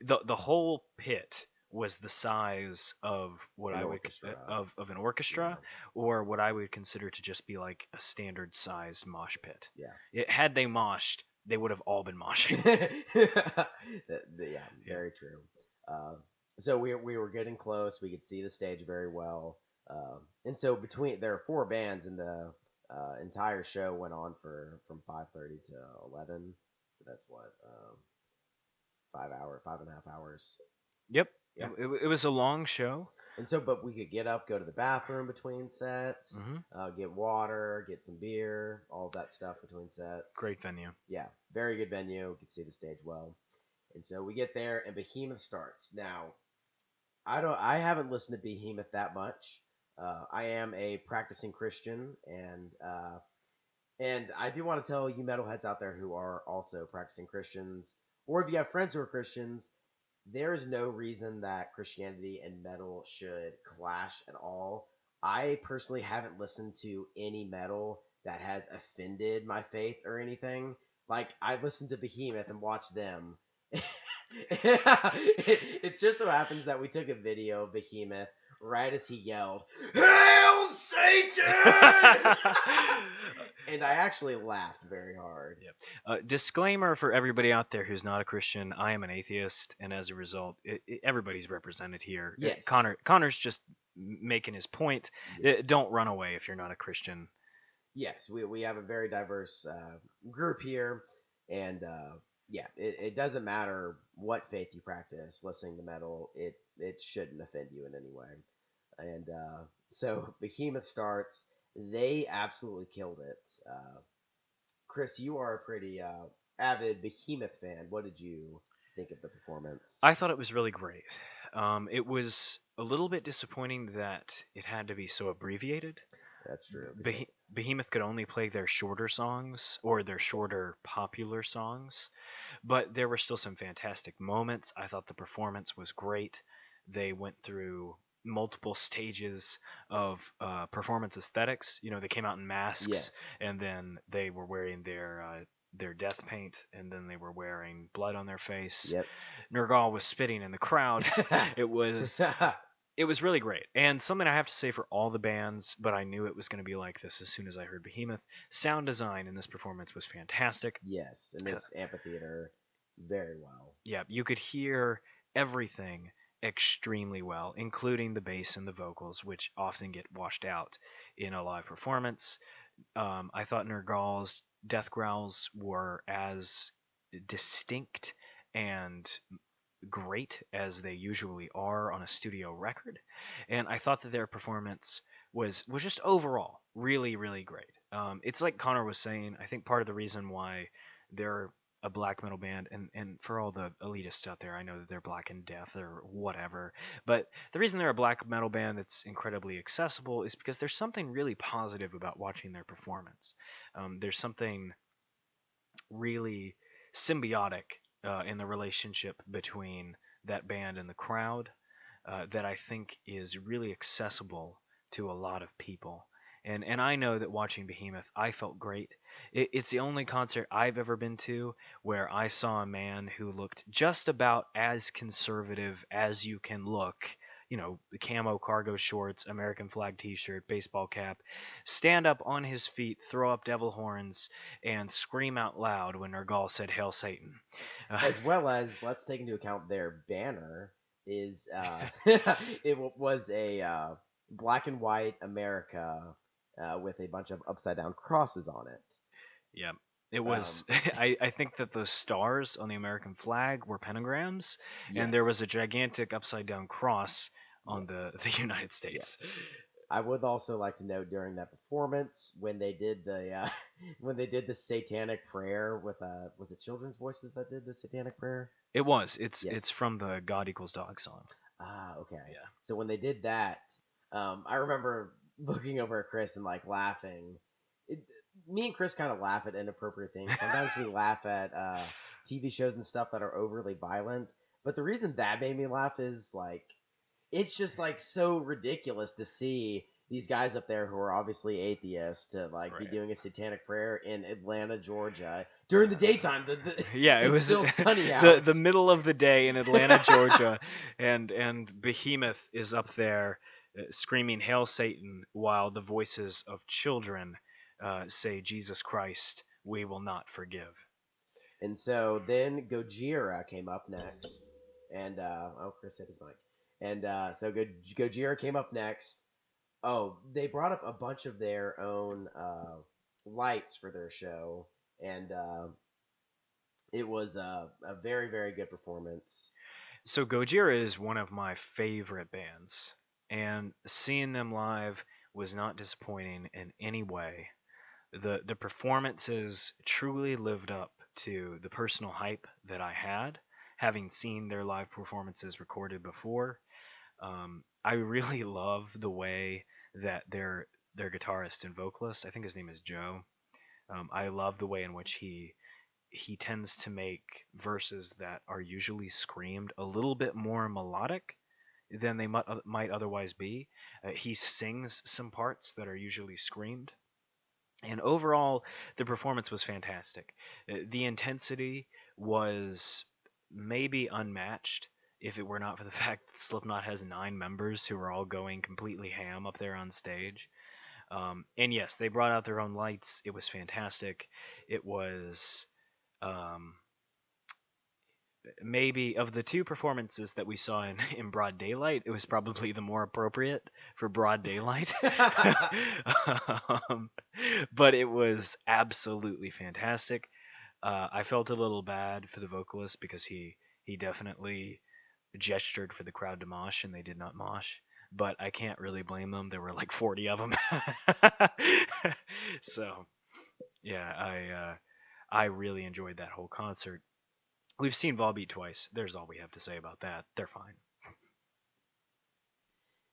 Speaker 2: The whole pit was the size of what I would of an orchestra, or what I would consider to just be like a standard sized mosh pit.
Speaker 1: Yeah.
Speaker 2: Had they moshed, they would have all been moshing.
Speaker 1: Yeah, very true. So we were getting close. We could see the stage very well. And so there are 4 bands, and the entire show went on from 5:30 to 11. So that's what 5.5 hours.
Speaker 2: Yep. Yeah. It was a long show.
Speaker 1: And so, but we could get up, go to the bathroom between sets, get water, get some beer, all of that stuff between sets.
Speaker 2: Great venue.
Speaker 1: Yeah, very good venue. We could see the stage well. And so we get there, and Behemoth starts. Now, I haven't listened to Behemoth that much. I am a practicing Christian, and I do want to tell you metalheads out there who are also practicing Christians, or if you have friends who are Christians, there is no reason that Christianity and metal should clash at all. I personally haven't listened to any metal that has offended my faith or anything. Like, I listened to Behemoth and watched them. It just so happens that we took a video of Behemoth right as he yelled, "Hail Satan!" And I actually laughed very hard.
Speaker 2: Yep. Disclaimer for everybody out there who's not a Christian: I am an atheist, and as a result, everybody's represented here.
Speaker 1: Yes.
Speaker 2: Connor's just making his point.
Speaker 1: Yes.
Speaker 2: Don't run away if you're not a Christian.
Speaker 1: Yes, we have a very diverse group here, and it doesn't matter what faith you practice. Listening to metal, it shouldn't offend you in any way. And so Behemoth starts. They absolutely killed it. Chris, you are a pretty avid Behemoth fan. What did you think of the performance?
Speaker 2: I thought it was really great. It was a little bit disappointing that it had to be so abbreviated.
Speaker 1: That's true.
Speaker 2: Behemoth could only play their shorter songs, or their shorter popular songs, but there were still some fantastic moments. I thought the performance was great. They went through multiple stages of performance aesthetics. You know, they came out in masks,
Speaker 1: yes,
Speaker 2: and then they were wearing their death paint, and then they were wearing blood on their face.
Speaker 1: Yes.
Speaker 2: Nergal was spitting in the crowd. It was really great. And something I have to say for all the bands, but I knew it was going to be like this as soon as I heard Behemoth. Sound design in this performance was fantastic.
Speaker 1: Yes, in this amphitheater, very well.
Speaker 2: Yeah, you could hear everything extremely well, including the bass and the vocals, which often get washed out in a live performance. I thought Nergal's death growls were as distinct and great as they usually are on a studio record, and I thought that their performance was just overall really really great. It's like Connor was saying. I think part of the reason why they're a black metal band, and for all the elitists out there, I know that they're Black and Death or whatever, but the reason they're a black metal band that's incredibly accessible is because there's something really positive about watching their performance. There's something really symbiotic in the relationship between that band and the crowd that I think is really accessible to a lot of people. And I know that watching Behemoth, I felt great. It's the only concert I've ever been to where I saw a man who looked just about as conservative as you can look. You know, the camo cargo shorts, American flag t-shirt, baseball cap, stand up on his feet, throw up devil horns, and scream out loud when Nergal said "Hail Satan."
Speaker 1: As well as, let's take into account their banner is was a black and white America with a bunch of upside down crosses on it.
Speaker 2: Yeah. It was. I think that those stars on the American flag were pentagrams, and there was a gigantic upside down cross on the United States.
Speaker 1: Yes. I would also like to note during that performance when they did the when they did the satanic prayer with was it Children's Voices that did the satanic prayer?
Speaker 2: It was. It's from the God Equals Dog song.
Speaker 1: Ah, okay.
Speaker 2: Yeah.
Speaker 1: So when they did that, I remember looking over at Chris and like laughing. Me and Chris kind of laugh at inappropriate things. Sometimes we laugh at TV shows and stuff that are overly violent. But the reason that made me laugh is like it's just like so ridiculous to see these guys up there who are obviously atheists to like be doing a satanic prayer in Atlanta, Georgia during the daytime.
Speaker 2: It was
Speaker 1: still sunny out.
Speaker 2: The middle of the day in Atlanta, Georgia, and Behemoth is up there screaming "Hail Satan" while the voices of children say "Jesus Christ, we will not forgive."
Speaker 1: And so then Gojira came up next, and Chris hit his mic. And so Gojira came up next. Oh, they brought up a bunch of their own lights for their show, and it was a very, very good performance.
Speaker 2: So Gojira is one of my favorite bands, and seeing them live was not disappointing in any way. The performances truly lived up to the personal hype that I had, having seen their live performances recorded before. I really love the way that their guitarist and vocalist, I think his name is Joe. I love the way in which he tends to make verses that are usually screamed a little bit more melodic than they might otherwise be. He sings some parts that are usually screamed. And overall, the performance was fantastic. The intensity was maybe unmatched if it were not for the fact that Slipknot has 9 members who are all going completely ham up there on stage. And yes, they brought out their own lights. It was fantastic. It was maybe of the 2 performances that we saw in broad daylight, it was probably the more appropriate for broad daylight. But it was absolutely fantastic. I felt a little bad for the vocalist because he definitely gestured for the crowd to mosh and they did not mosh. But I can't really blame them. There were like 40 of them. So, yeah, I really enjoyed that whole concert. We've seen Volbeat twice. There's all we have to say about that. They're fine.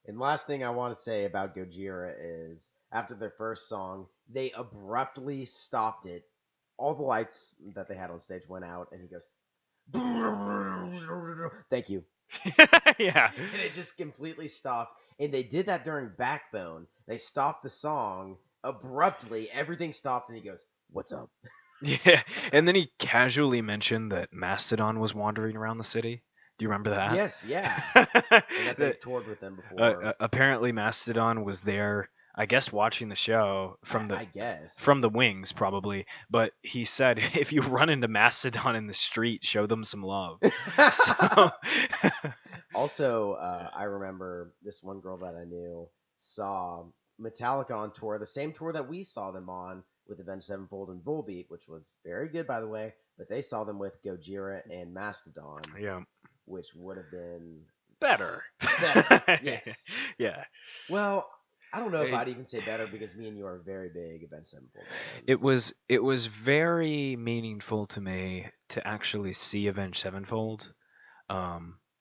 Speaker 1: And last thing I want to say about Gojira is, after their first song, they abruptly stopped it. All the lights that they had on stage went out, and he goes, "Thank you."
Speaker 2: Yeah.
Speaker 1: And it just completely stopped. And they did that during Backbone. They stopped the song abruptly. Everything stopped, and he goes, "What's up?"
Speaker 2: Yeah, and then he casually mentioned that Mastodon was wandering around the city. Do you remember that?
Speaker 1: Yes, yeah. And that they toured with them before.
Speaker 2: Apparently, Mastodon was there I guess watching the show
Speaker 1: I guess.
Speaker 2: from the wings probably, but he said if you run into Mastodon in the street, show them some love. So
Speaker 1: Also, I remember this one girl that I knew saw Metallica on tour, the same tour that we saw them on with Avenged Sevenfold and Volbeat, which was very good, by the way. But they saw them with Gojira and Mastodon,
Speaker 2: yeah,
Speaker 1: which would have been
Speaker 2: better.
Speaker 1: better. Yes.
Speaker 2: Yeah.
Speaker 1: Well, I don't know if
Speaker 2: It-
Speaker 1: I'd even say better because me and you are very big Avenged Sevenfold fans.
Speaker 2: it was very meaningful to me to actually see Avenged Sevenfold.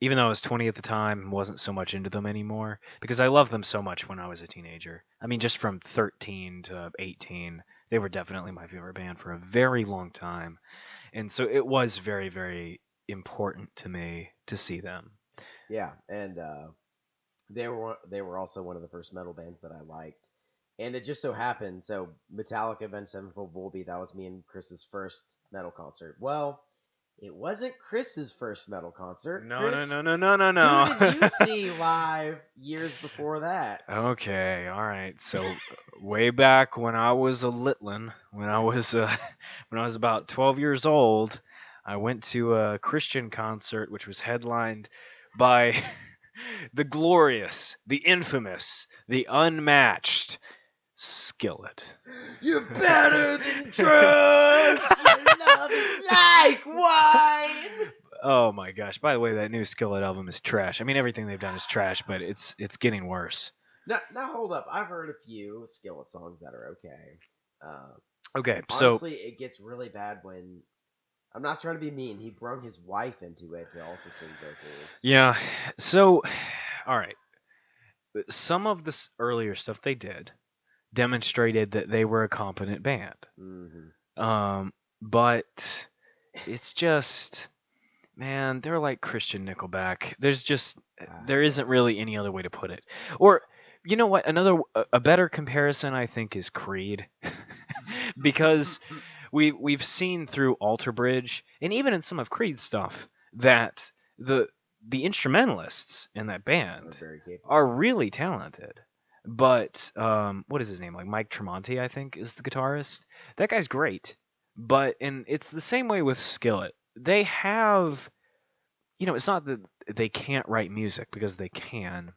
Speaker 2: Even though I was 20 at the time and wasn't so much into them anymore, because I loved them so much when I was a teenager. I mean, just from 13 to 18, they were definitely my favorite band for a very long time. And so it was very, very important to me to see them.
Speaker 1: Yeah, and they were also one of the first metal bands that I liked. And it just so happened, so Metallica, Avenged Sevenfold, Volbeat, that was me and Chris's first metal concert. Well, it wasn't Chris's first metal concert.
Speaker 2: No,
Speaker 1: Chris,
Speaker 2: no, no, no, no, no,
Speaker 1: who did you
Speaker 2: no.
Speaker 1: see live years before that?
Speaker 2: Okay, all right. So way back when I was a litlin, when I was when I was about 12 years old, I went to a Christian concert which was headlined by the glorious, the infamous, the unmatched Skillet.
Speaker 1: You're better than drugs. Your love is like wine.
Speaker 2: Oh my gosh! By the way, that new Skillet album is trash. I mean, everything they've done is trash, but it's getting worse.
Speaker 1: Now hold up. I've heard a few Skillet songs that are okay.
Speaker 2: Okay, so
Speaker 1: Honestly, it gets really bad when I'm not trying to be mean. He brung his wife into it to also sing vocals.
Speaker 2: yeah, so all right, some of this earlier stuff they did demonstrated that they were a competent band.
Speaker 1: Mm-hmm.
Speaker 2: But it's just, man, they're like Christian Nickelback. There isn't really any other way to put it. Or you know what? A better comparison I think is Creed, because we've seen through Alter Bridge and even in some of Creed's stuff that the instrumentalists in that band
Speaker 1: Very capable.
Speaker 2: are really talented. But what is his name? Like Mike Tremonti, I think, is the guitarist. That guy's great. But and it's the same way with Skillet. They have, it's not that they can't write music because they can.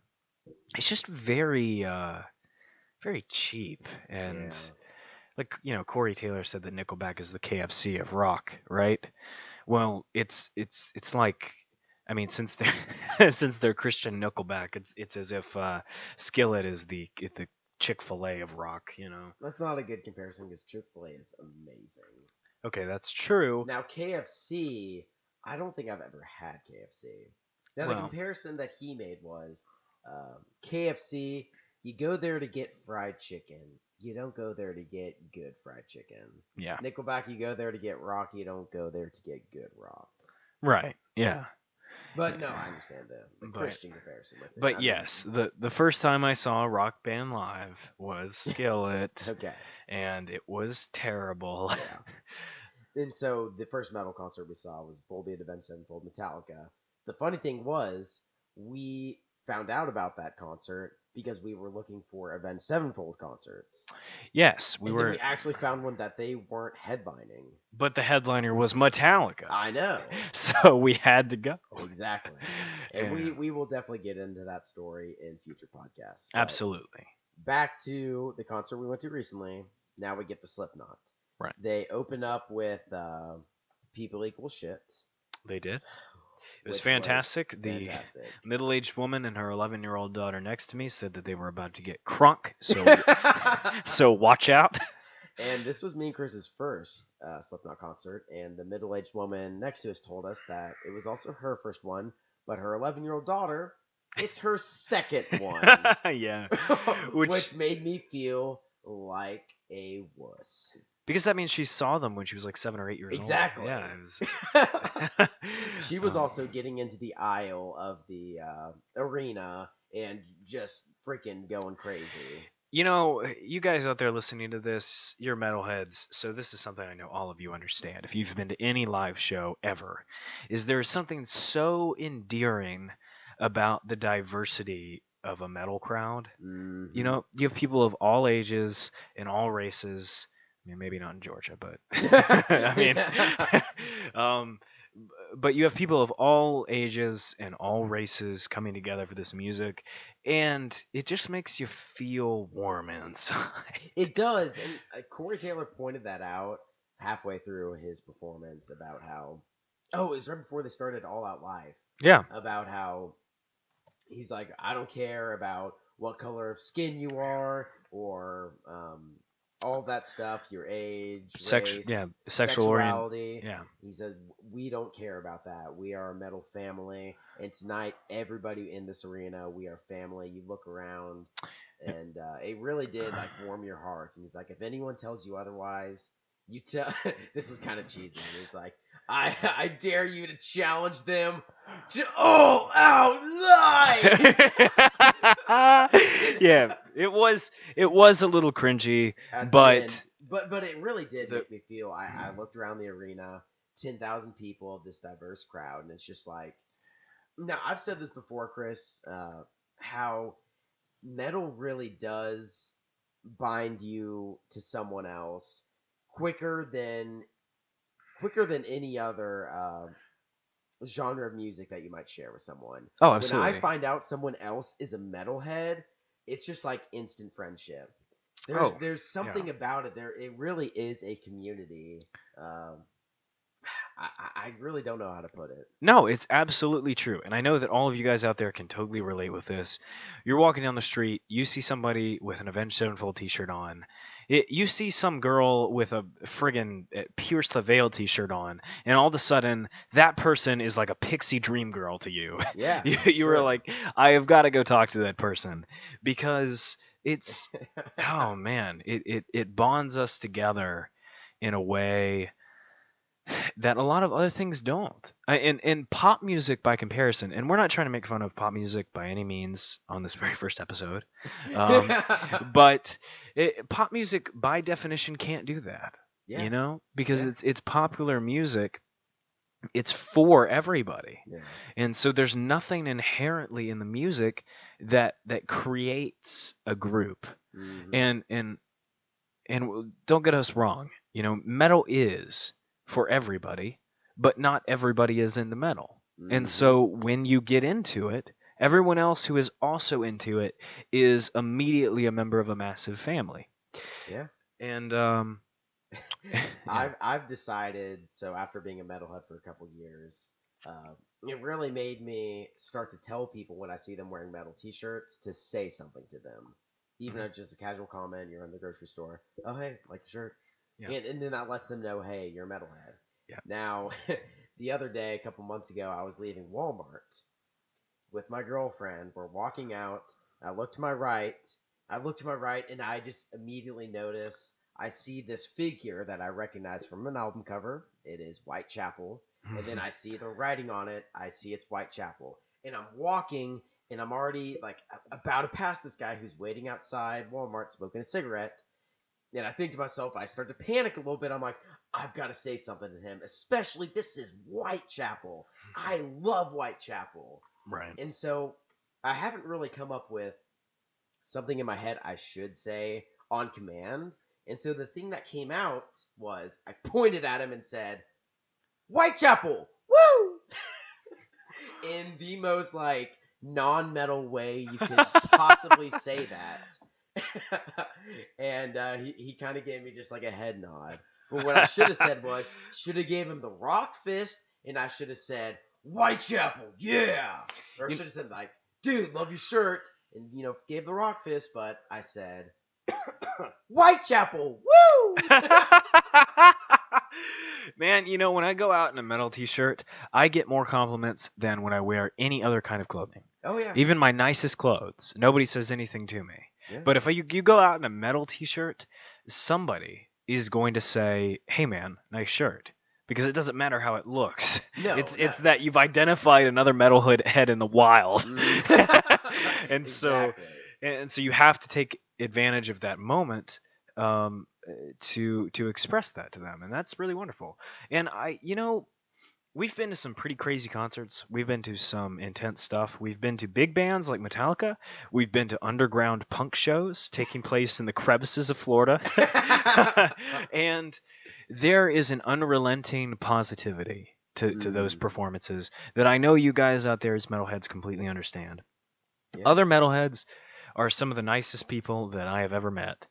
Speaker 2: It's just very, very cheap. And like Corey Taylor said that Nickelback is the KFC of rock, right? Well, it's like, I mean, since they're since they're Christian Nickelback, it's as if Skillet is the Chick-fil-A of rock,
Speaker 1: That's not a good comparison because Chick-fil-A is amazing.
Speaker 2: Okay, that's true.
Speaker 1: Now KFC, I don't think I've ever had KFC. Now the
Speaker 2: Well.
Speaker 1: comparison that he made was KFC. You go there to get fried chicken. You don't go there to get good fried chicken.
Speaker 2: Yeah.
Speaker 1: Nickelback, you go there to get rock. You don't go there to get good rock.
Speaker 2: Right. Yeah.
Speaker 1: But no, I understand the
Speaker 2: But-
Speaker 1: Christian comparison with it.
Speaker 2: But
Speaker 1: I mean,
Speaker 2: yes, the first time I saw a rock band live was Skillet,
Speaker 1: Okay.
Speaker 2: and it was terrible.
Speaker 1: Yeah. And so the first metal concert we saw was Volbeat, Avenged Sevenfold, Metallica. The funny thing was, we found out about that concert because we were looking for Avenged Sevenfold concerts.
Speaker 2: Yes, we
Speaker 1: And then
Speaker 2: were,
Speaker 1: we actually found one that they weren't headlining.
Speaker 2: but the headliner was Metallica,
Speaker 1: I know.
Speaker 2: so we had to go.
Speaker 1: Exactly. And
Speaker 2: Yeah.
Speaker 1: we will definitely get into that story in future podcasts. But
Speaker 2: Absolutely.
Speaker 1: back to the concert we went to recently. Now we get to Slipknot.
Speaker 2: Right.
Speaker 1: They open up with People Equal Shit.
Speaker 2: They did. It was
Speaker 1: which
Speaker 2: fantastic. The
Speaker 1: fantastic.
Speaker 2: middle-aged woman and her 11-year-old daughter next to me said that they were about to get crunk, so so watch out.
Speaker 1: And this was me and Chris's first Slipknot concert, and the middle-aged woman next to us told us that it was also her first one, but her 11-year-old daughter, it's her second one.
Speaker 2: Yeah.
Speaker 1: Which made me feel like a wuss.
Speaker 2: Because that means she saw them when she was like 7 or 8 years
Speaker 1: Exactly.
Speaker 2: old. Yeah. It was...
Speaker 1: She was also getting into the aisle of the arena and just freaking going crazy.
Speaker 2: You guys out there listening to this, you're metalheads, so this is something I know all of you understand. If you've been to any live show ever, is there's something so endearing about the diversity of a metal crowd.
Speaker 1: Mhm.
Speaker 2: You know, you have people of all ages and all races. I mean, maybe not in Georgia, but I mean, um, but you have people of all ages and all races coming together for this music, and it just makes you feel warm inside.
Speaker 1: It does, and Corey Taylor pointed that out halfway through his performance about how, oh, it was right before they started All Out Live,
Speaker 2: Yeah,
Speaker 1: about how he's like, I don't care about what color of skin you are or all that stuff, your age, race,
Speaker 2: sexual orient.
Speaker 1: sexuality.
Speaker 2: Yeah,
Speaker 1: He said, we don't care about that. We are a metal family. And tonight, everybody in this arena, we are family. You look around, and it really did like warm your heart. And he's like, if anyone tells you otherwise, you tell. This was kind of cheesy. And he's like, I dare you to challenge them to all out lie.
Speaker 2: yeah, it was a little cringy,
Speaker 1: At the
Speaker 2: but
Speaker 1: end. But it really did
Speaker 2: the-
Speaker 1: make me feel. I looked around the arena, 10,000 people of this diverse crowd, and it's just like. Now I've said this before, Chris. How metal really does bind you to someone else quicker than any other genre of music that you might share with someone.
Speaker 2: oh,
Speaker 1: When
Speaker 2: absolutely.
Speaker 1: I find out someone else is a metalhead, it's just like instant friendship.
Speaker 2: Oh,
Speaker 1: There's something about it. It really is a community. Um, I really don't know how to put it.
Speaker 2: No, it's absolutely true. And I know that all of you guys out there can totally relate with this. You're walking down the street, you see somebody with an Avenged Sevenfold t-shirt on. You see some girl with a friggin' Pierce the Veil t-shirt on, and all of a sudden, that person is like a pixie dream girl to you.
Speaker 1: Yeah,
Speaker 2: You were
Speaker 1: sure.
Speaker 2: like, I have got to go talk to that person. Because it's, oh man, it bonds us together in a way that a lot of other things don't. And pop music by comparison, and we're not trying to make fun of pop music by any means on this very first episode, but pop music by definition can't do that.
Speaker 1: Yeah.
Speaker 2: You know, because
Speaker 1: Yeah.
Speaker 2: it's popular music. It's for everybody,
Speaker 1: Yeah.
Speaker 2: and so there's nothing inherently in the music that creates a group.
Speaker 1: Mhm.
Speaker 2: And don't get us wrong, you know, metal is for everybody, but not everybody is into metal. And
Speaker 1: Mhm.
Speaker 2: so when you get into it, everyone else who is also into it is immediately a member of a massive family.
Speaker 1: Yeah.
Speaker 2: And
Speaker 1: I've decided, so after being a metalhead for a couple years, it really made me start to tell people when I see them wearing metal T-shirts to say something to them, even if it's just a casual comment. You're in the grocery store, oh hey, like your shirt,
Speaker 2: Yeah.
Speaker 1: and then that lets them know, hey, you're a metalhead.
Speaker 2: Yeah.
Speaker 1: Now, the other day, a couple months ago, I was leaving Walmart with my girlfriend. We're walking out. I look to my right. And I just immediately notice I see this figure that I recognize from an album cover. It is Whitechapel. And then I see the writing on it. I see it's Whitechapel. And I'm walking, and I'm already like about to pass this guy who's waiting outside Walmart smoking a cigarette. And I think to myself, I start to panic a little bit. I'm like, I've got to say something to him, especially this is Whitechapel. I love Whitechapel.
Speaker 2: right.
Speaker 1: And so I haven't really come up with something in my head I should say on command. And so the thing that came out was I pointed at him and said, Whitechapel, woo! In the most like non-metal way you could possibly say that. And he kind of gave me just like a head nod. But what I should have said was, should have gave him the rock fist, and I should have said, Whitechapel, yeah! Or I should have said like, dude, love your shirt, and gave the rock fist, but I said, Whitechapel, woo!
Speaker 2: Man, you know, when I go out in a metal t-shirt, I get more compliments than when I wear any other kind of clothing.
Speaker 1: Oh yeah.
Speaker 2: Even my nicest clothes, nobody says anything to me.
Speaker 1: Yeah.
Speaker 2: But if you go out in a metal t-shirt, somebody is going to say, "Hey man, nice shirt." Because it doesn't matter how it looks.
Speaker 1: No,
Speaker 2: it's that you've identified another metalhead head in the wild. and
Speaker 1: Exactly.
Speaker 2: so you have to take advantage of that moment to express that to them, and that's really wonderful. And we've been to some pretty crazy concerts. We've been to some intense stuff. We've been to big bands like Metallica. We've been to underground punk shows taking place in the crevices of Florida. And there is an unrelenting positivity to those performances that I know you guys out there as metalheads completely understand.
Speaker 1: Yeah.
Speaker 2: Other metalheads are some of the nicest people that I have ever met.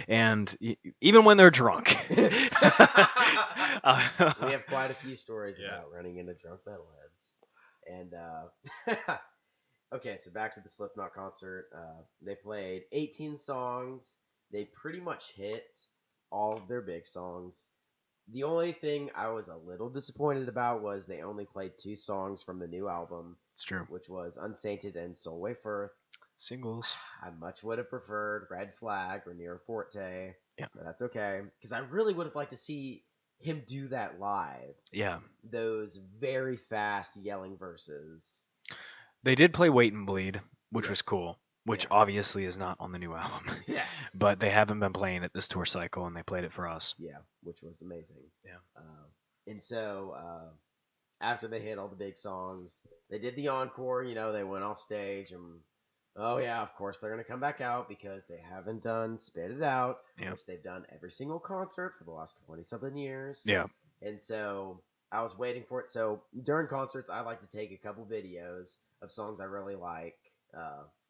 Speaker 2: And even when they're drunk.
Speaker 1: We have quite a few stories about running into drunk metalheads. And, okay, so back to the Slipknot concert. They played 18 songs. They pretty much hit all of their big songs. The only thing I was a little disappointed about was they only played 2 songs from the new album.
Speaker 2: It's true.
Speaker 1: Which was Unsainted and Solway Firth.
Speaker 2: Singles.
Speaker 1: I much would have preferred Red Flag or Near Forte.
Speaker 2: Yeah.
Speaker 1: But that's okay. Because I really would have liked to see him do that live.
Speaker 2: Yeah.
Speaker 1: Those very fast yelling verses.
Speaker 2: They did play Wait and Bleed, which
Speaker 1: Yes.
Speaker 2: was cool. Which obviously is not on the new album.
Speaker 1: Yeah.
Speaker 2: But they haven't been playing it this tour cycle, and they played it for us.
Speaker 1: Yeah, which was amazing.
Speaker 2: Yeah.
Speaker 1: And so after they hit all the big songs, they did the encore. You know, they went off stage, and oh yeah, of course they're gonna come back out because they haven't done Spit It Out, which they've done every single concert for the last 20-something years.
Speaker 2: Yeah.
Speaker 1: And so I was waiting for it. So during concerts, I like to take a couple videos of songs I really like.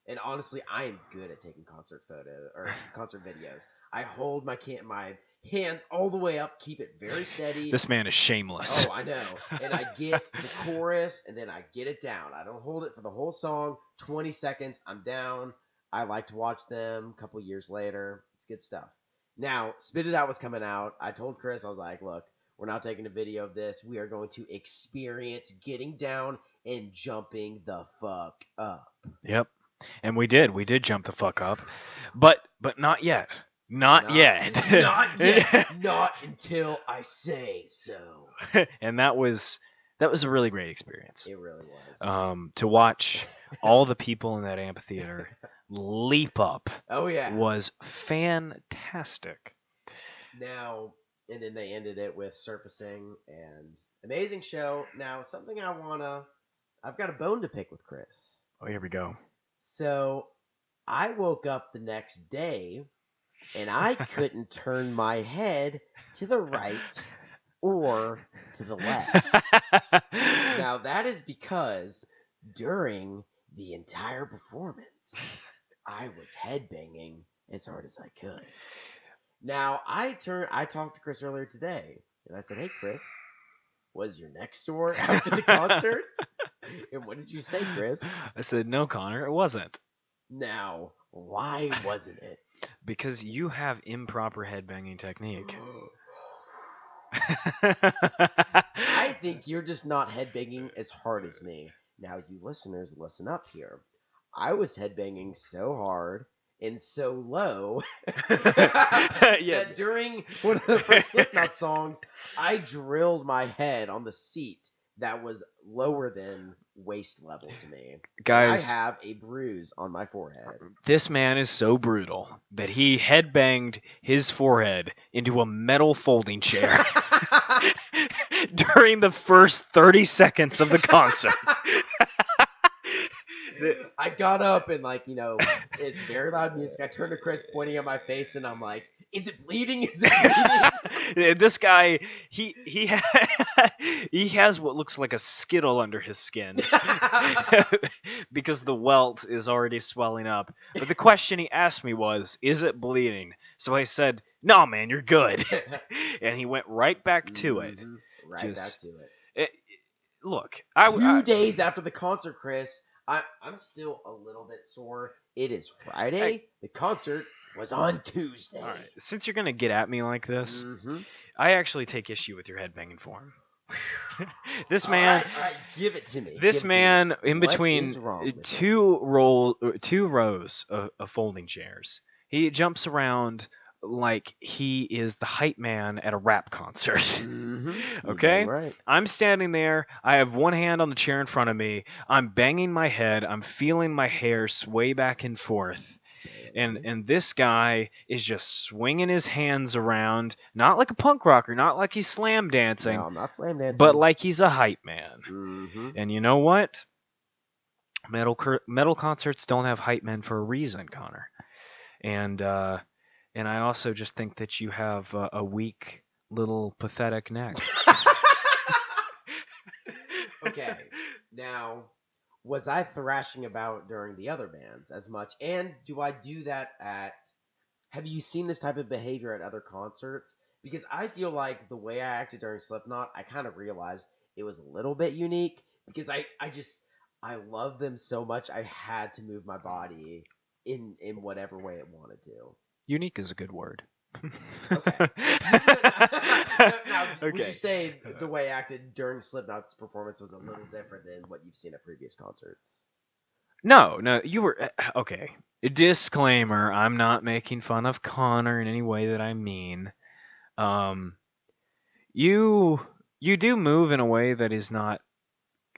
Speaker 1: And honestly, I am good at taking concert photos or concert videos. I hold my hands all the way up, keep it very steady.
Speaker 2: This man is shameless.
Speaker 1: Oh, I know. And I get the chorus, and then I get it down. I don't hold it for the whole song. 20 seconds, I'm down. I like to watch them a couple years later. It's good stuff. Now, Spit It Out was coming out. I told Chris, I was like, look, we're not taking a video of this. We are going to experience getting down and jumping the fuck up.
Speaker 2: Yep. And we did. We did jump the fuck up. But not yet. Not yet.
Speaker 1: Not yet. Not until I say so.
Speaker 2: And that was a really great experience.
Speaker 1: It really was.
Speaker 2: To watch all the people in that amphitheater leap up.
Speaker 1: Oh yeah.
Speaker 2: Was fantastic.
Speaker 1: Now, and then they ended it with Surfacing and amazing show. Now, something I've got a bone to pick with Chris.
Speaker 2: Oh, here we go.
Speaker 1: So, I woke up the next day, and I couldn't turn my head to the right or to the left. Now, that is because during the entire performance, I was headbanging as hard as I could. Now, I talked to Chris earlier today, and I said, hey, Chris, was your neck sore after the concert? And what did you say, Chris?
Speaker 2: I said, no, Connor, it wasn't.
Speaker 1: Now, why wasn't it?
Speaker 2: Because you have improper headbanging technique.
Speaker 1: I think you're just not headbanging as hard as me. Now, you listeners, listen up here. I was headbanging so hard and so low that during one of the first Slipknot songs, I drilled my head on the seat that was lower than waist level to me.
Speaker 2: Guys,
Speaker 1: I have a bruise on my forehead.
Speaker 2: This man is so brutal that he headbanged his forehead into a metal folding chair during the first 30 seconds of the concert.
Speaker 1: I got up and, it's very loud music. I turned to Chris, pointing at my face, and I'm like, is it bleeding? Is it bleeding?
Speaker 2: This guy, he has what looks like a skittle under his skin because the welt is already swelling up. But the question he asked me was, is it bleeding? So I said, no, man, you're good. And he went right back to it.
Speaker 1: Back to it.
Speaker 2: Look,
Speaker 1: 2 days after the concert, Chris, I'm still a little bit sore. It is Friday. The concert was on Tuesday.
Speaker 2: All right. Since you're going to get at me like this, I actually take issue with your headbanging form. This man...
Speaker 1: All right, give it to me.
Speaker 2: This man, in between two rows of folding chairs, he jumps around like he is the hype man at a rap concert. Okay?
Speaker 1: Right.
Speaker 2: I'm standing there. I have one hand on the chair in front of me. I'm banging my head. I'm feeling my hair sway back and forth. And this guy is just swinging his hands around, not like a punk rocker, not like he's slam dancing,
Speaker 1: No, I'm not slam dancing.
Speaker 2: but like he's a hype man.
Speaker 1: Mm-hmm.
Speaker 2: And you know what? Metal concerts don't have hype men for a reason, Connor. And I also just think that you have a weak little pathetic neck.
Speaker 1: Okay, now, was I thrashing about during the other bands as much? And do I do that at... Have you seen this type of behavior at other concerts? Because I feel like the way I acted during Slipknot, I kind of realized it was a little bit unique. Because I love them so much, I had to move my body in whatever way it wanted to.
Speaker 2: Unique is a good word.
Speaker 1: Okay. Now, would you say the way I acted during Slipknot's performance was a little different than what you've seen at previous concerts?
Speaker 2: No, you were okay. Disclaimer: I'm not making fun of Connor in any way that I mean. You do move in a way that is not.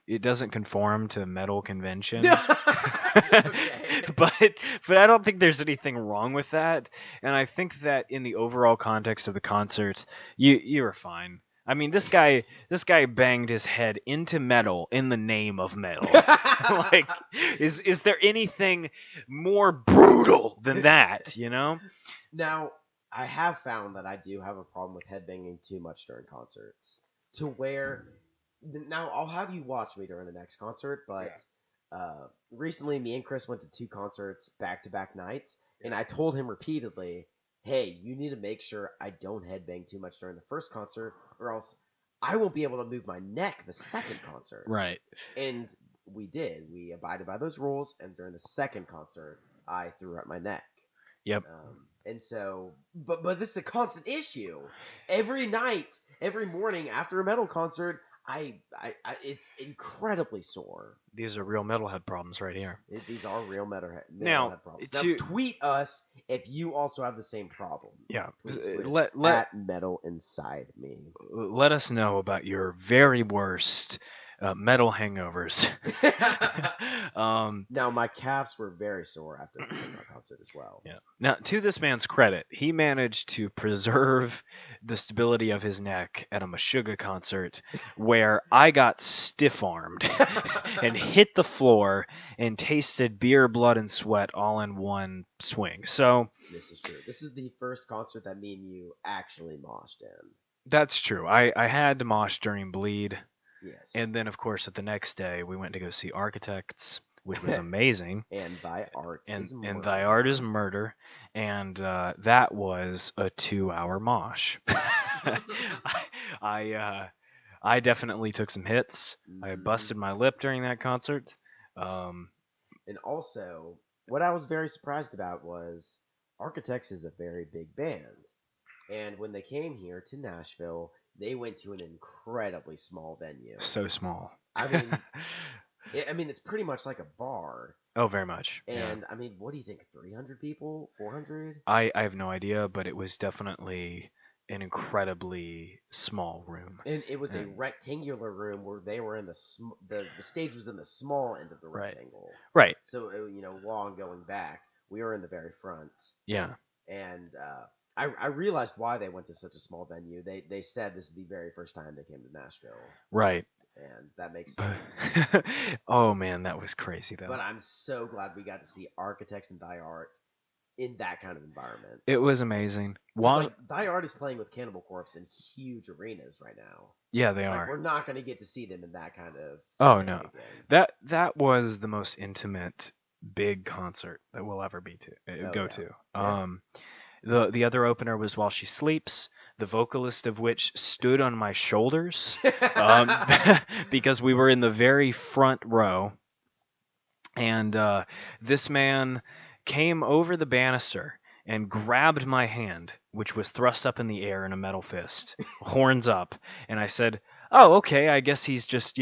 Speaker 2: It doesn't conform to metal convention.
Speaker 1: Okay.
Speaker 2: but I don't think there's anything wrong with that, and I think that in the overall context of the concert, you were fine. I mean, this guy banged his head into metal in the name of metal. Like, is there anything more brutal than that? You know?
Speaker 1: Now, I have found that I do have a problem with headbanging too much during concerts, to where... Now, I'll have you watch me during the next concert, but recently me and Chris went to 2 concerts back-to-back nights, and I told him repeatedly, hey, you need to make sure I don't headbang too much during the first concert, or else I won't be able to move my neck the second concert.
Speaker 2: Right.
Speaker 1: And we did. We abided by those rules, and during the second concert, I threw out my neck.
Speaker 2: Yep.
Speaker 1: And so, but this is a constant issue. Every night, every morning after a metal concert, it's incredibly sore.
Speaker 2: These are real metalhead problems right here.
Speaker 1: These are real metalhead problems. Now, tweet us if you also have the same problem.
Speaker 2: Yeah.
Speaker 1: Please,
Speaker 2: let
Speaker 1: Metal Inside Me.
Speaker 2: Let us know about your very worst metal hangovers.
Speaker 1: Now, my calves were very sore after the Slipknot concert as well.
Speaker 2: Yeah. Now, to this man's credit, he managed to preserve the stability of his neck at a Meshuggah concert where I got stiff-armed and hit the floor and tasted beer, blood, and sweat all in one swing. So
Speaker 1: this is true. This is the first concert that me and you actually moshed in.
Speaker 2: That's true. I had to mosh during Bleed.
Speaker 1: Yes.
Speaker 2: And then, of course, at the next day, we went to go see Architects, which was amazing.
Speaker 1: And Thy Art is Murder.
Speaker 2: And Thy Art is Murder. And that was a 2-hour mosh. I definitely took some hits. Mm-hmm. I busted my lip during that concert.
Speaker 1: And also, what I was very surprised about was Architects is a very big band. And when they came here to Nashville, they went to an incredibly small venue.
Speaker 2: So small.
Speaker 1: I mean, it's pretty much like a bar.
Speaker 2: Oh, very much.
Speaker 1: And,
Speaker 2: yeah.
Speaker 1: I mean, what do you think? 300 people? 400?
Speaker 2: I have no idea, but it was definitely an incredibly small room.
Speaker 1: And it was a rectangular room where they were in the stage was in the small end of the rectangle.
Speaker 2: Right.
Speaker 1: So, long going back, we were in the very front.
Speaker 2: Yeah.
Speaker 1: And I realized why they went to such a small venue. They said this is the very first time they came to Nashville.
Speaker 2: Right.
Speaker 1: And that makes sense.
Speaker 2: Oh, man, that was crazy, though.
Speaker 1: But I'm so glad we got to see Architects and Thy Art in that kind of environment.
Speaker 2: It was amazing.
Speaker 1: Thy Art is playing with Cannibal Corpse in huge arenas right now.
Speaker 2: Yeah, they are.
Speaker 1: We're not going to get to see them in that kind of...
Speaker 2: Oh, no. Again. That was the most intimate, big concert that we'll ever go to.
Speaker 1: Yeah.
Speaker 2: The other opener was While She Sleeps, the vocalist of which stood on my shoulders because we were in the very front row. And this man came over the banister and grabbed my hand, which was thrust up in the air in a metal fist, horns up. And I said, oh, okay, I guess he's just,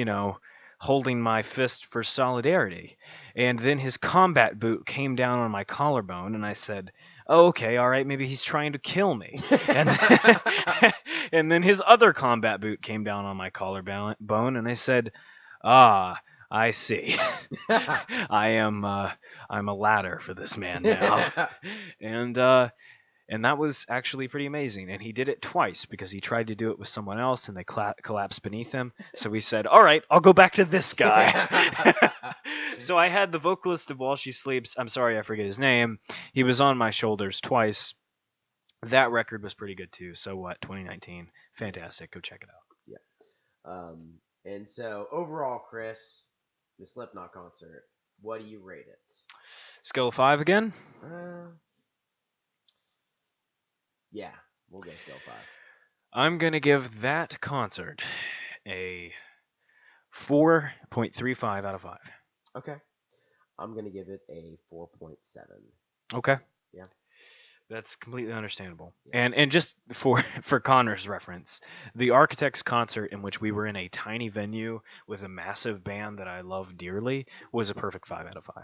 Speaker 2: holding my fist for solidarity. And then his combat boot came down on my collarbone, and I said, oh, okay, all right, maybe he's trying to kill me. And then his other combat boot came down on my collarbone, and I said, I see. I'm a ladder for this man now, and that was actually pretty amazing. And he did it twice because he tried to do it with someone else, and they collapsed beneath him. So we said, "All right, I'll go back to this guy." So I had the vocalist of While She Sleeps. I'm sorry, I forget his name. He was on my shoulders twice. That record was pretty good too. So what? 2019, fantastic. Go check it out.
Speaker 1: And so overall, Chris, the Slipknot concert, what do you rate it?
Speaker 2: Scale of 5 again?
Speaker 1: Yeah, we'll go scale 5.
Speaker 2: I'm gonna give that concert a 4.35 out of 5.
Speaker 1: Okay. I'm gonna give it a 4.7.
Speaker 2: Okay.
Speaker 1: Yeah.
Speaker 2: That's completely understandable.
Speaker 1: Yes.
Speaker 2: And just for Connor's reference, the Architects concert in which we were in a tiny venue with a massive band that I love dearly was a perfect 5 out of 5.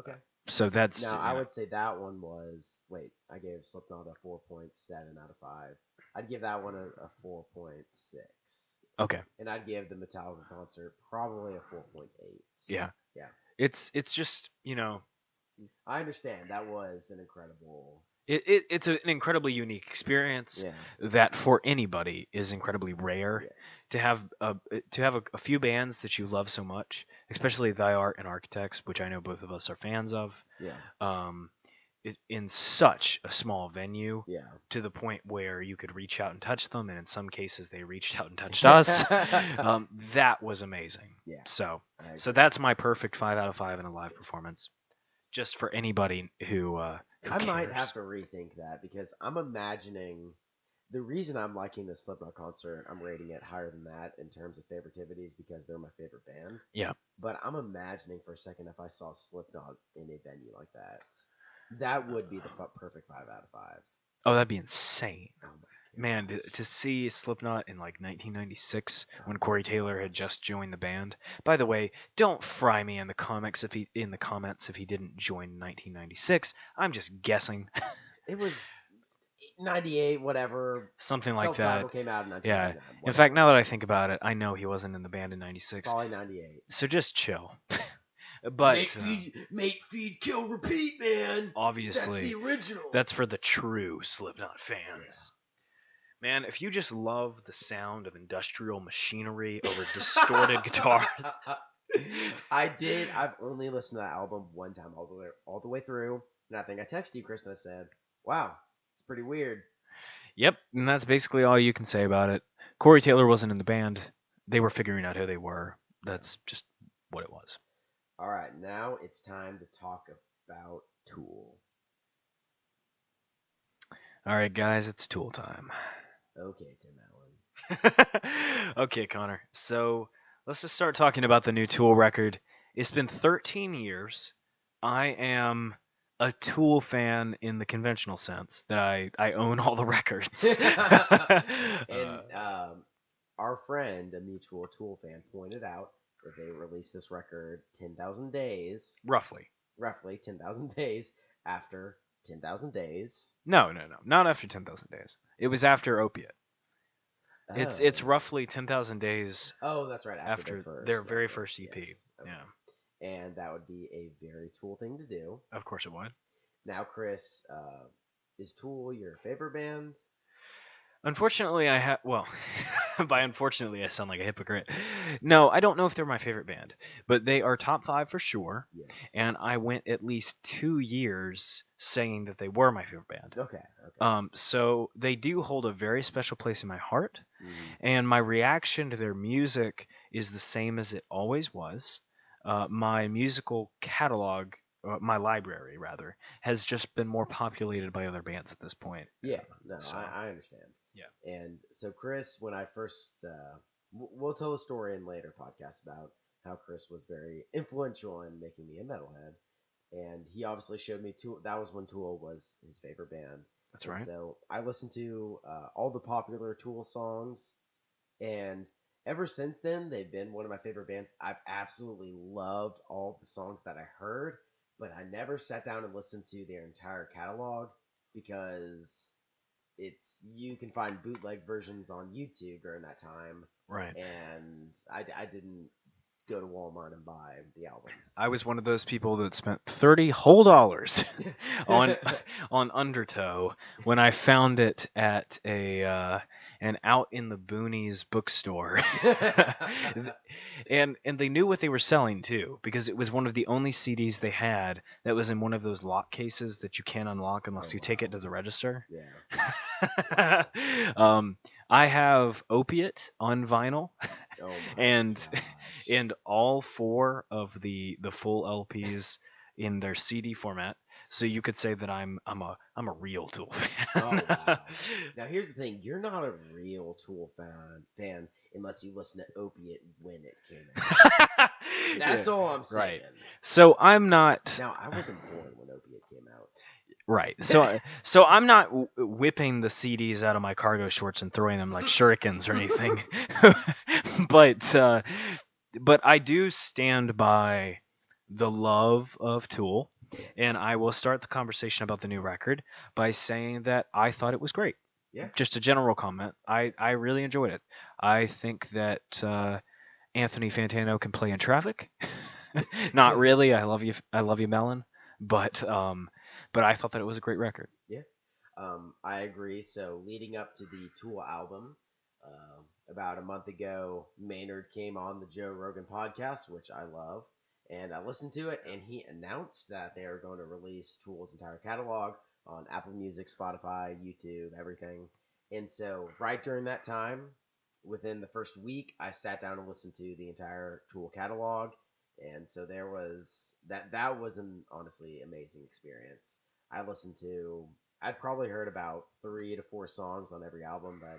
Speaker 1: Okay.
Speaker 2: So that's
Speaker 1: Now I would say that one was I gave Slipknot a 4.7 out of 5. I'd give that one a 4.6.
Speaker 2: Okay.
Speaker 1: And I'd give the Metallica concert probably a 4.8.
Speaker 2: Yeah.
Speaker 1: Yeah.
Speaker 2: It's just,
Speaker 1: I understand that was an incredible.
Speaker 2: It's an incredibly unique experience that for anybody is incredibly rare.
Speaker 1: Yes.
Speaker 2: To have a few bands that you love so much, especially Thy Art and Architects, which I know both of us are fans of.
Speaker 1: Yeah.
Speaker 2: In such a small venue.
Speaker 1: Yeah.
Speaker 2: To the point where you could reach out and touch them, and in some cases they reached out and touched us. That was amazing.
Speaker 1: Yeah.
Speaker 2: So that's my perfect 5 out of 5 in a live performance. Just for anybody who
Speaker 1: I might have to rethink that because I'm imagining the reason I'm liking the Slipknot concert, I'm rating it higher than that in terms of favorability is because they're my favorite band.
Speaker 2: Yeah.
Speaker 1: But I'm imagining for a second if I saw Slipknot in a venue like that, that would be the perfect 5 out of 5.
Speaker 2: Oh, that'd be insane. Oh man, to see Slipknot in like 1996 when Corey Taylor had just joined the band. By the way, don't fry me in the comments if he didn't join in 1996. I'm just guessing.
Speaker 1: It was 98, whatever.
Speaker 2: Something like that.
Speaker 1: Came out in 1999.
Speaker 2: Yeah.
Speaker 1: Whatever.
Speaker 2: In fact, now that I think about it, I know he wasn't in the band in 96.
Speaker 1: Probably 98.
Speaker 2: So just chill. But
Speaker 1: mate, feed, kill, repeat, man.
Speaker 2: Obviously,
Speaker 1: that's the original.
Speaker 2: That's for the true Slipknot fans. Man, if you just love the sound of industrial machinery over distorted guitars.
Speaker 1: I've only listened to that album one time all the way through, and I think I texted you, Chris, and I said, "Wow, it's pretty weird."
Speaker 2: Yep, and that's basically all you can say about it. Corey Taylor wasn't in the band; they were figuring out who they were. That's just what it was.
Speaker 1: All right, now it's time to talk about Tool.
Speaker 2: All right, guys, it's Tool time.
Speaker 1: Okay, Tim
Speaker 2: Allen. Okay, Connor. So let's just start talking about the new Tool record. It's been 13 years. I am a Tool fan in the conventional sense that I own all the records.
Speaker 1: And our friend, a mutual Tool fan, pointed out that they released this record 10,000 days.
Speaker 2: Roughly
Speaker 1: 10,000 days after 10,000 days.
Speaker 2: No. Not after 10,000 days. It was after Opiate. Oh. It's roughly 10,000 days.
Speaker 1: Oh, that's right. After
Speaker 2: their very first EP. Yes. Okay.
Speaker 1: Yeah. And that would be a very Tool thing to do.
Speaker 2: Of course it would.
Speaker 1: Now, Chris, is Tool your favorite band?
Speaker 2: Unfortunately, by unfortunately, I sound like a hypocrite. No, I don't know if they're my favorite band, but they are top 5 for sure.
Speaker 1: Yes.
Speaker 2: And I went at least 2 years saying that they were my favorite band.
Speaker 1: Okay.
Speaker 2: So they do hold a very special place in my heart, and my reaction to their music is the same as it always was. My musical catalog, my library rather, has just been more populated by other bands at this point.
Speaker 1: Yeah, I understand. Yeah. And so Chris, when I first, we'll tell the story in later podcasts about how Chris was very influential in making me a metalhead, and he obviously showed me Tool. That was when Tool was his favorite band.
Speaker 2: That's right.
Speaker 1: So I listened to all the popular Tool songs, and ever since then, they've been one of my favorite bands. I've absolutely loved all the songs that I heard, but I never sat down and listened to their entire catalog because you can find bootleg versions on YouTube during that time.
Speaker 2: Right.
Speaker 1: And I didn't go to Walmart and buy the albums.
Speaker 2: I was one of those people that spent $30 on on Undertow when I found it at an out in the boonies bookstore. and they knew what they were selling too, because it was one of the only CDs they had that was in one of those lock cases that you can't unlock unless you take it to the register.
Speaker 1: Yeah.
Speaker 2: I have Opiate on vinyl.
Speaker 1: Oh my
Speaker 2: and
Speaker 1: gosh.
Speaker 2: and all 4 of the full LPs in their CD format. So you could say that I'm a real Tool fan.
Speaker 1: Oh wow. Now here's the thing: you're not a real Tool fan unless you listen to Opiate when it came out. That's
Speaker 2: Yeah,
Speaker 1: all I'm saying.
Speaker 2: right. So I'm not
Speaker 1: Now I wasn't born when Opiate came out.
Speaker 2: right. So I'm not whipping the CDs out of my cargo shorts and throwing them like shurikens or anything. But I do stand by the love of Tool.
Speaker 1: Yes.
Speaker 2: And I will start the conversation about the new record by saying that I thought it was great.
Speaker 1: Yeah.
Speaker 2: Just a general comment. I really enjoyed it. I think that Anthony Fantano can play in traffic. Not really. I love you, Melon. But I thought that it was a great record.
Speaker 1: Yeah. I agree. So leading up to the Tool album, about a month ago, Maynard came on the Joe Rogan podcast, which I love. And I listened to it, and he announced that they are going to release Tool's entire catalog on Apple Music, Spotify, YouTube, everything. And so, right during that time, within the first week, I sat down and listened to the entire Tool catalog. And so there was that was an honestly amazing experience. I'd probably heard about 3 to 4 songs on every album that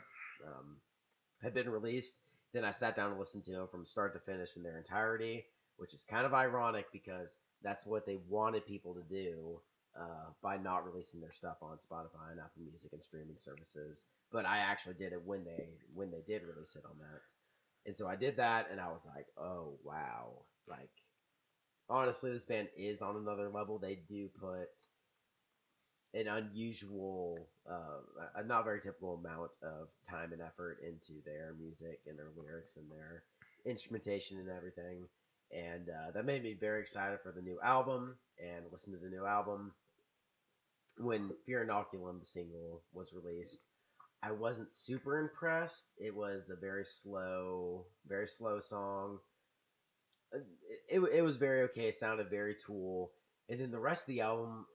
Speaker 1: had been released. Then I sat down and listened to them from start to finish in their entirety, which is kind of ironic because that's what they wanted people to do by not releasing their stuff on Spotify and Apple Music and streaming services. But I actually did it when they did release it on that. And so I did that, and I was like, oh, wow. Like, honestly, this band is on another level. They do put an unusual, a not very typical amount of time and effort into their music and their lyrics and their instrumentation and everything. And that made me very excited for the new album and listen to the new album. When Fear Inoculum, the single, was released, I wasn't super impressed. It was a very slow song. It was very okay. It sounded very Tool. And then the rest of the album,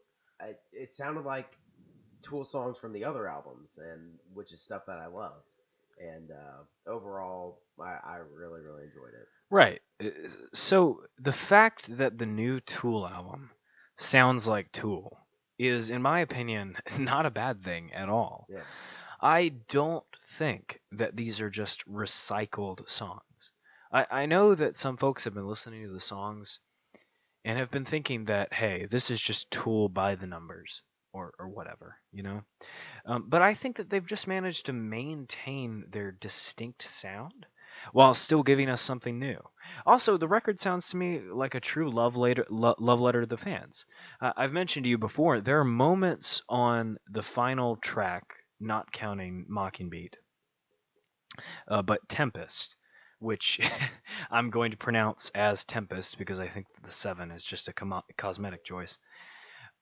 Speaker 1: it sounded like Tool songs from the other albums, and which is stuff that I love. And overall, I really, really enjoyed it.
Speaker 2: Right. So the fact that the new Tool album sounds like Tool is, in my opinion, not a bad thing at all.
Speaker 1: Yeah.
Speaker 2: I don't think that these are just recycled songs. I know that some folks have been listening to the songs and have been thinking that, hey, this is just Tool by the numbers or whatever, you know? But I think that they've just managed to maintain their distinct sound while still giving us something new. Also, the record sounds to me like a true love letter to the fans. I've mentioned to you before, there are moments on the final track, not counting Mockingbeat, but Tempest, which I'm going to pronounce as Tempest because I think that the 7 is just a cosmetic choice.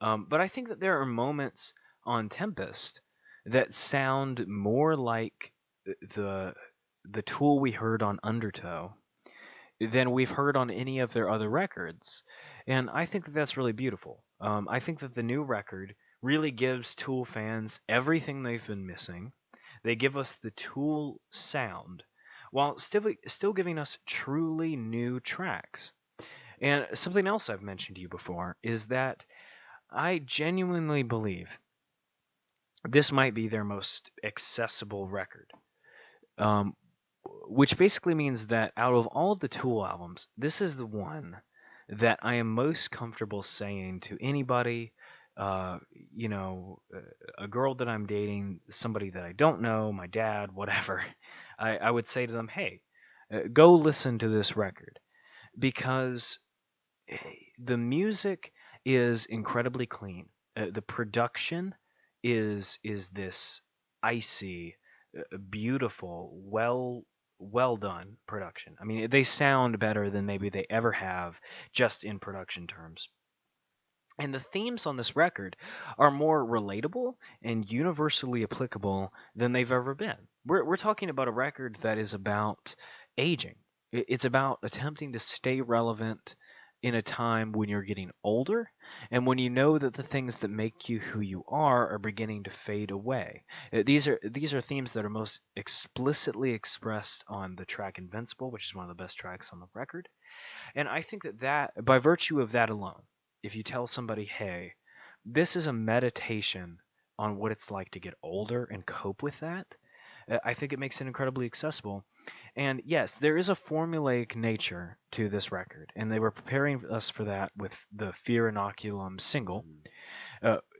Speaker 2: But I think that there are moments on Tempest that sound more like the Tool we heard on Undertow than we've heard on any of their other records. And I think that that's really beautiful. I think that the new record really gives Tool fans everything they've been missing. They give us the Tool sound while still giving us truly new tracks. And something else I've mentioned to you before is that I genuinely believe this might be their most accessible record. Which basically means that out of all of the Tool albums, this is the one that I am most comfortable saying to anybody, a girl that I'm dating, somebody that I don't know, my dad, whatever. I would say to them, hey, go listen to this record because the music is incredibly clean. The production is this icy, beautiful, well done production. I mean, they sound better than maybe they ever have just in production terms. And the themes on this record are more relatable and universally applicable than they've ever been. We're talking about a record that is about aging. It's about attempting to stay relevant in a time when you're getting older and when you know that the things that make you who you are beginning to fade away. These are themes that are most explicitly expressed on the track Invincible, which is one of the best tracks on the record. And I think that by virtue of that alone, if you tell somebody, hey, this is a meditation on what it's like to get older and cope with that, I think it makes it incredibly accessible. And yes, there is a formulaic nature to this record, and they were preparing us for that with the Fear Inoculum single,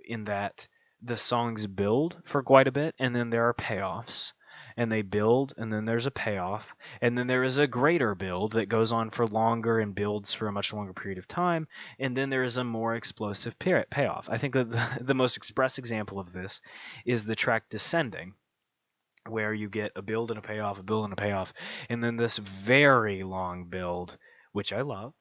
Speaker 2: in that the songs build for quite a bit, and then there are payoffs, and they build, and then there's a payoff, and then there is a greater build that goes on for longer and builds for a much longer period of time, and then there is a more explosive payoff. I think that the most express example of this is the track Descending, where you get a build and a payoff, a build and a payoff, and then this very long build, which I love,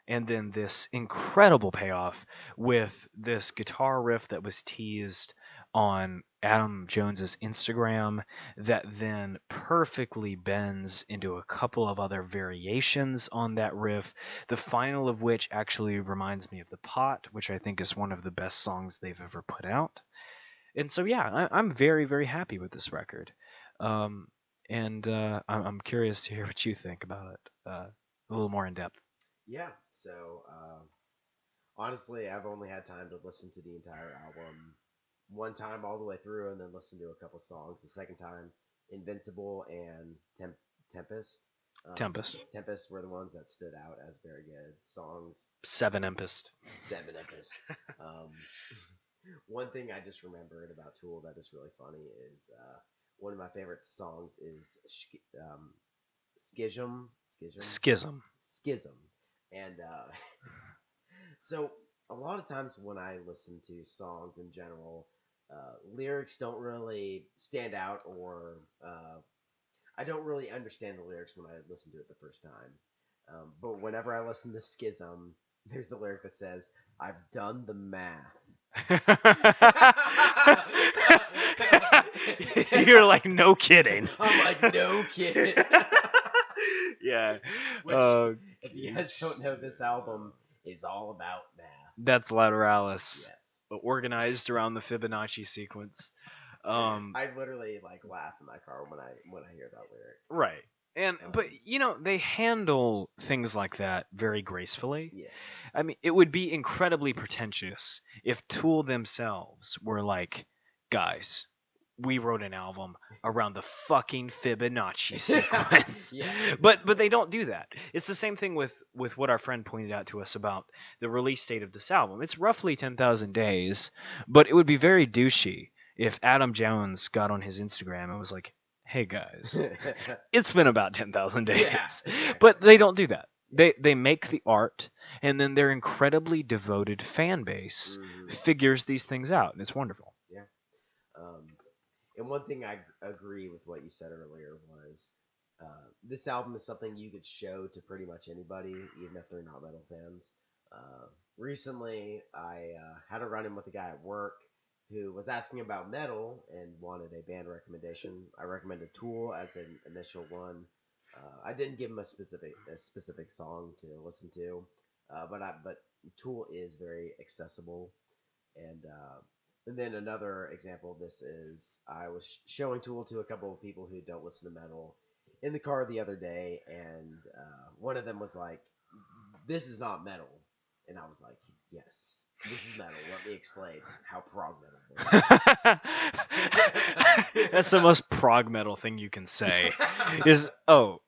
Speaker 2: and then this incredible payoff with this guitar riff that was teased on Adam Jones's Instagram that then perfectly bends into a couple of other variations on that riff, the final of which actually reminds me of The Pot, which I think is one of the best songs they've ever put out. And so, yeah, I'm very, very happy with this record. And I'm curious to hear what you think about it a little more in depth.
Speaker 1: Yeah. So honestly, I've only had time to listen to the entire album one time all the way through, and then listen to a couple songs. The second time, Invincible and Tempest. Tempest were the ones that stood out as very good songs.
Speaker 2: Seven Empest.
Speaker 1: Um, one thing I just remembered about Tool that is really funny is one of my favorite songs is Schism. And so a lot of times when I listen to songs in general, lyrics don't really stand out, or I don't really understand the lyrics when I listen to it the first time. But whenever I listen to Schism, there's the lyric that says, "I've done the math."
Speaker 2: You're like, no kidding.
Speaker 1: I'm like, no kidding.
Speaker 2: Yeah.
Speaker 1: Which, if you guys don't know, this album is all about math.
Speaker 2: That's Lateralis.
Speaker 1: Yes.
Speaker 2: Organized around the Fibonacci sequence.
Speaker 1: I literally like laugh in my car when I hear that lyric.
Speaker 2: Right. And but they handle things like that very gracefully.
Speaker 1: Yes.
Speaker 2: I mean, it would be incredibly pretentious if Tool themselves were like, guys, we wrote an album around the fucking Fibonacci sequence.
Speaker 1: Yeah, exactly.
Speaker 2: But they don't do that. It's the same thing with what our friend pointed out to us about the release date of this album. It's roughly 10,000 days, but it would be very douchey if Adam Jones got on his Instagram and was like, hey guys, it's been about 10,000 days.
Speaker 1: Yeah, exactly.
Speaker 2: But they don't do that. They make the art, and then their incredibly devoted fan base figures these things out, and it's wonderful.
Speaker 1: Yeah. And one thing I agree with what you said earlier was this album is something you could show to pretty much anybody, even if they're not metal fans. Recently, I had a run-in with a guy at work who was asking about metal and wanted a band recommendation. I recommended Tool as an initial one. I didn't give him a specific song to listen to, but Tool is very accessible. And then another example of this is I was showing Tool to a couple of people who don't listen to metal in the car the other day, and one of them was like, "This is not metal," and I was like, "Yes. This is metal. Let me explain how prog metal is."
Speaker 2: That's the most prog metal thing you can say. Is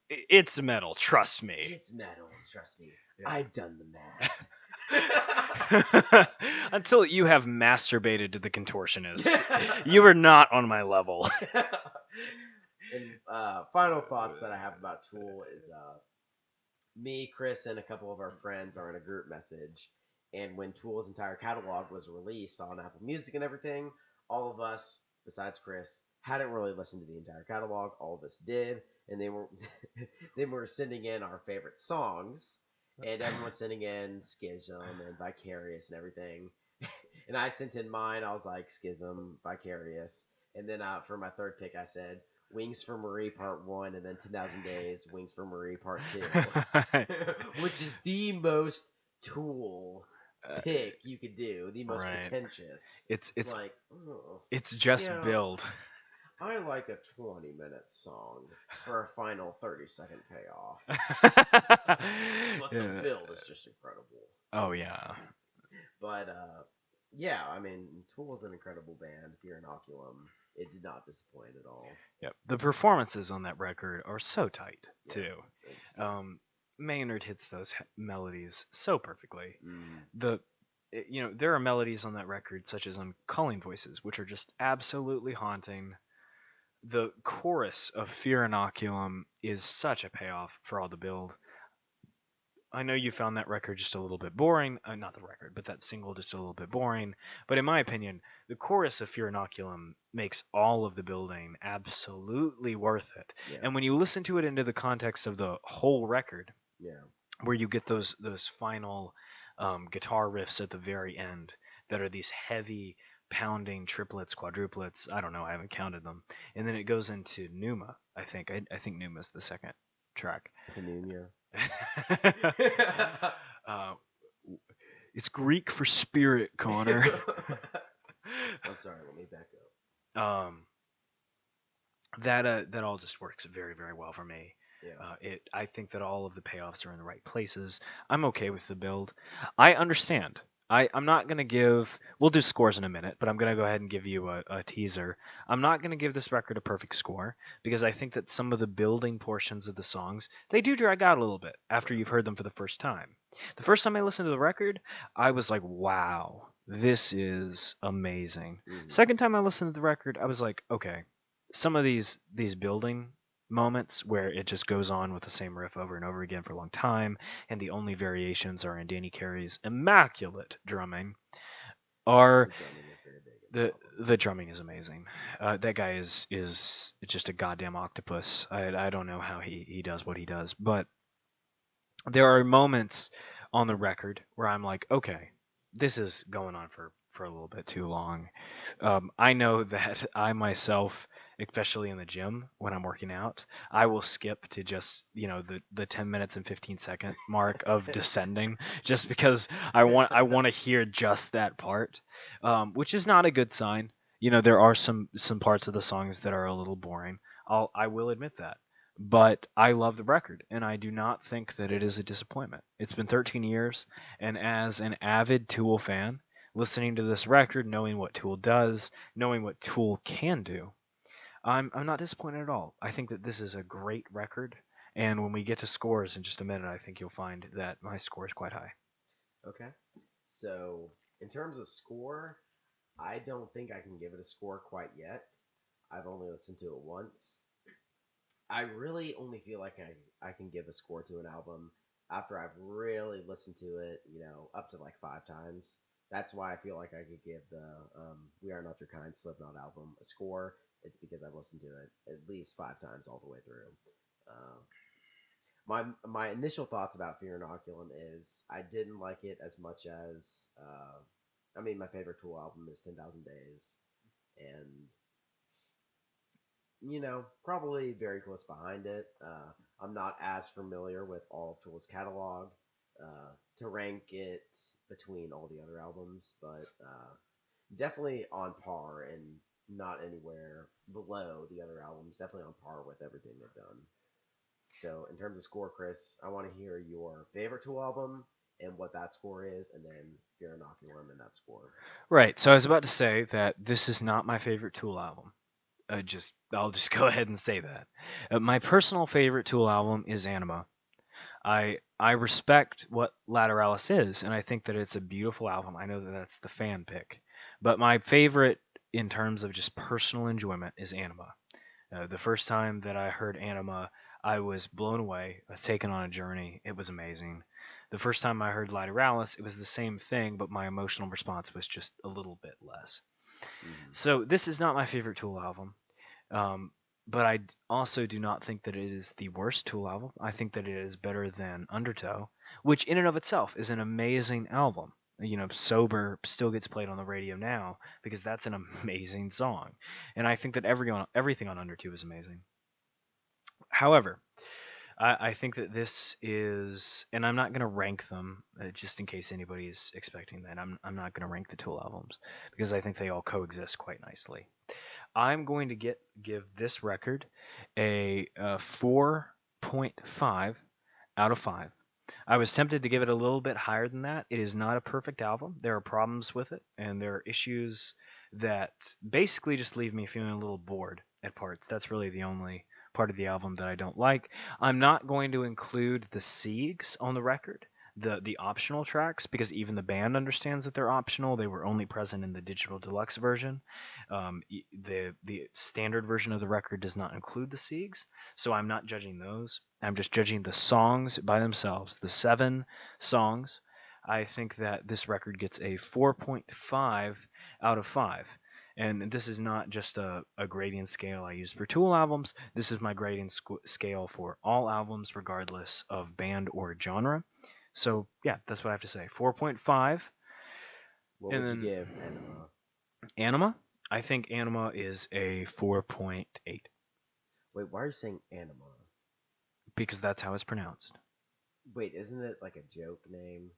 Speaker 2: it's metal. Trust me.
Speaker 1: It's metal. Trust me. Yeah. I've done the math.
Speaker 2: Until you have masturbated to the contortionist, you are not on my level.
Speaker 1: And final thoughts that I have about Tool is me, Chris, and a couple of our friends are in a group message. And when Tool's entire catalog was released on Apple Music and everything, all of us, besides Chris, hadn't really listened to the entire catalog. All of us did. and they were they were sending in our favorite songs, and everyone was sending in Schism and Vicarious and everything. And I sent in mine. I was like Schism, Vicarious, and then for my third pick, I said Wings for Marie Part 1, and then 10,000 Days Wings for Marie Part 2, which is the most Tool pick you could do, the most
Speaker 2: Right.
Speaker 1: pretentious.
Speaker 2: It's
Speaker 1: like, oh,
Speaker 2: it's just
Speaker 1: yeah,
Speaker 2: build.
Speaker 1: I like a 20-minute song for a final 30-second payoff. But the build is just incredible.
Speaker 2: Oh yeah.
Speaker 1: But yeah, I mean, Tool's an incredible band. If you're Inoculum, it did not disappoint at all.
Speaker 2: Yep. The performances on that record are so tight too.
Speaker 1: Yeah,
Speaker 2: Maynard hits those melodies so perfectly.
Speaker 1: mm.
Speaker 2: There are melodies on that record such as on Calling Voices, which are just absolutely haunting. The chorus of Fear Inoculum is such a payoff for all the build. I know you found that record just a little bit boring. Not the record, but that single just a little bit boring. But in my opinion, the chorus of Fear Inoculum makes all of the building absolutely worth it.
Speaker 1: Yeah.
Speaker 2: And when you listen to it into the context of the whole record,
Speaker 1: Yeah.
Speaker 2: where you get those final guitar riffs at the very end that are these heavy pounding triplets, quadruplets. I don't know. I haven't counted them. And then it goes into Pneuma. I think Pneuma's the second track.
Speaker 1: Penunia.
Speaker 2: It's Greek for spirit, Connor.
Speaker 1: I'm sorry. Let me back up.
Speaker 2: That all just works very, very well for me.
Speaker 1: Yeah.
Speaker 2: I think that all of the payoffs are in the right places. I'm okay with the build. I understand. I'm not going to give... We'll do scores in a minute, but I'm going to go ahead and give you a teaser. I'm not going to give this record a perfect score, because I think that some of the building portions of the songs, they do drag out a little bit after you've heard them for the first time. The first time I listened to the record, I was like, wow, this is amazing.
Speaker 1: Mm.
Speaker 2: Second time I listened to the record, I was like, okay, some of these building moments where it just goes on with the same riff over and over again for a long time, and the only variations are in Danny Carey's immaculate drumming, are the drumming is amazing. That guy is just a goddamn octopus. I don't know how he does what he does, but there are moments on the record where I'm like, okay, this is going on for a little bit too long. I know that I myself, especially in the gym when I'm working out, I will skip to just the 10 minutes and 15-second mark of descending, just because I want to hear just that part, which is not a good sign. There are some parts of the songs that are a little boring. I will admit that. But I love the record, and I do not think that it is a disappointment. It's been 13 years, and as an avid Tool fan, listening to this record, knowing what Tool does, knowing what Tool can do, I'm not disappointed at all. I think that this is a great record, and when we get to scores in just a minute, I think you'll find that my score is quite high.
Speaker 1: Okay. So, in terms of score, I don't think I can give it a score quite yet. I've only listened to it once. I really only feel like I can give a score to an album after I've really listened to it, up to like 5 times. That's why I feel like I could give the We Are Not Your Kind Slipknot album a score. It's because I've listened to it at least 5 times all the way through. My initial thoughts about Fear Inoculum is I didn't like it as much as my favorite Tool album is 10,000 Days, and probably very close behind it. I'm not as familiar with all of Tool's catalog to rank it between all the other albums, but definitely on par and not anywhere below the other albums. Definitely on par with everything they've done. So, in terms of score, Chris, I want to hear your favorite Tool album and what that score is, and then Fear Inoculum and that score.
Speaker 2: Right. So I was about to say that this is not my favorite Tool album. I'll just go ahead and say that. My personal favorite Tool album is Anima. I respect what Lateralis is, and I think that it's a beautiful album. I know that that's the fan pick, but my favorite in terms of just personal enjoyment is Anima. The first time that I heard Anima, I was blown away. I was taken on a journey. It was amazing. The first time I heard Lateralis, it was the same thing, but my emotional response was just a little bit less. So this is not my favorite Tool album. but also do not think that it is the worst Tool album. I think that it is better than Undertow, which in and of itself is an amazing album. Sober still gets played on the radio now because that's an amazing song, and I think that everything on Undertow is amazing. However, I think that this is, and I'm not going to rank them, just in case anybody's expecting that. I'm not going to rank the Tool albums because I think they all coexist quite nicely. I'm going to give this record a 4.5 out of 5. I was tempted to give it a little bit higher than that. It is not a perfect album. There are problems with it, and there are issues that basically just leave me feeling a little bored at parts. That's really the only part of the album that I don't like. I'm not going to include the Siegs on the record, the optional tracks, because even the band understands that they're optional. They were only present in the digital deluxe version. The standard version of the record does not include the Siegs, so I'm not judging those. I'm just judging the songs by themselves. The 7 songs, I think that this record gets a 4.5 out of 5. And this is not just a grading scale I use for Tool albums. This is my grading scale for all albums, regardless of band or genre. So, yeah, that's what I have to say. 4.5.
Speaker 1: What would you give Anima?
Speaker 2: Anima? I think Anima is a 4.8.
Speaker 1: Wait, why are you saying Anima?
Speaker 2: Because that's how it's pronounced.
Speaker 1: Wait, isn't it like a joke name?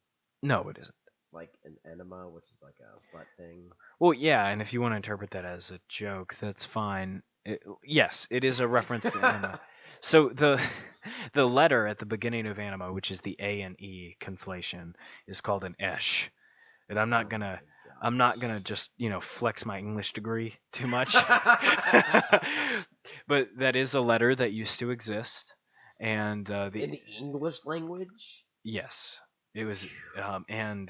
Speaker 2: No, it isn't.
Speaker 1: Like an enema, which is like a butt thing?
Speaker 2: Well, yeah, and if you want to interpret that as a joke, that's fine. Yes, it is a reference to Anima. So the letter at the beginning of Anima, which is the A and E conflation, is called an esh. And I'm not gonna just flex my English degree too much. But that is a letter that used to exist, and
Speaker 1: in the English language.
Speaker 2: Yes, it was, and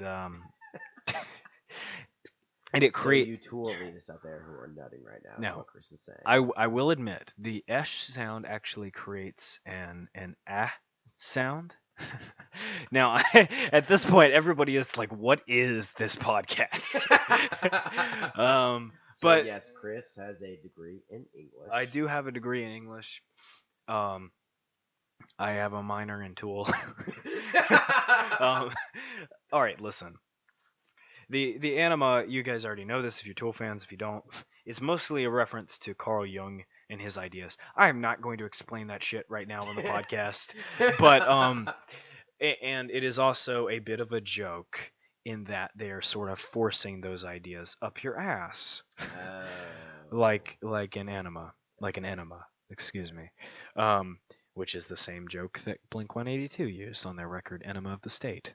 Speaker 2: it creates.
Speaker 1: You Tool elitists out there who are nutting right now.
Speaker 2: No,
Speaker 1: what Chris is saying.
Speaker 2: I will admit the esh sound actually creates an ah sound. Now, at this point, everybody is like, "What is this podcast?" But
Speaker 1: yes, Chris has a degree in English.
Speaker 2: I do have a degree in English. I have a minor in Tool. All right, listen. The Anima, you guys already know this if you're Tool fans. If you don't, it's mostly a reference to Carl Jung and his ideas. I am not going to explain that shit right now on the podcast, but and it is also a bit of a joke in that they are sort of forcing those ideas up your ass, like an enema, excuse me, which is the same joke that Blink-182 used on their record "Enema of the State,"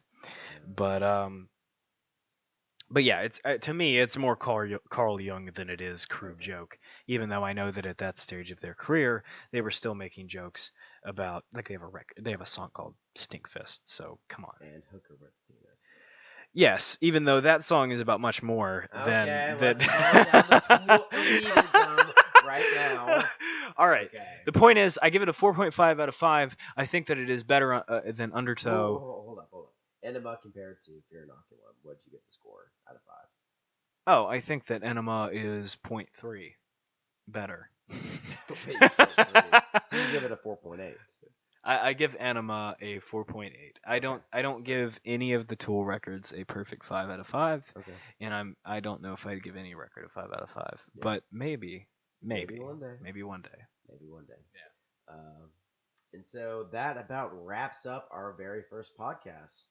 Speaker 2: But yeah, it's to me it's more Carl Jung than it is crude joke. Even though I know that at that stage of their career, they were still making jokes about, like, they have a song called Stinkfist. So come on.
Speaker 1: And Hooker with Penis.
Speaker 2: Yes, even though that song is about much more than
Speaker 1: let's calm down the Tool elitism right now.
Speaker 2: All right.
Speaker 1: Okay.
Speaker 2: The point is, I give it a 4.5 out of 5. I think that it is better than Undertow.
Speaker 1: Hold up. Enema compared to Fear Inoculum, what'd you get the score out of 5?
Speaker 2: Oh, I think that Enema is 0.3 better.
Speaker 1: Wait, 0.3. So you give it a 4.8.
Speaker 2: I give Enema a 4.8. I don't give any of the Tool records a perfect 5 out of 5.
Speaker 1: Okay.
Speaker 2: And I don't know if I'd give any record a 5 out of 5. Yeah. But maybe
Speaker 1: one day.
Speaker 2: Maybe one day.
Speaker 1: Yeah. And so that about wraps up our very first podcast.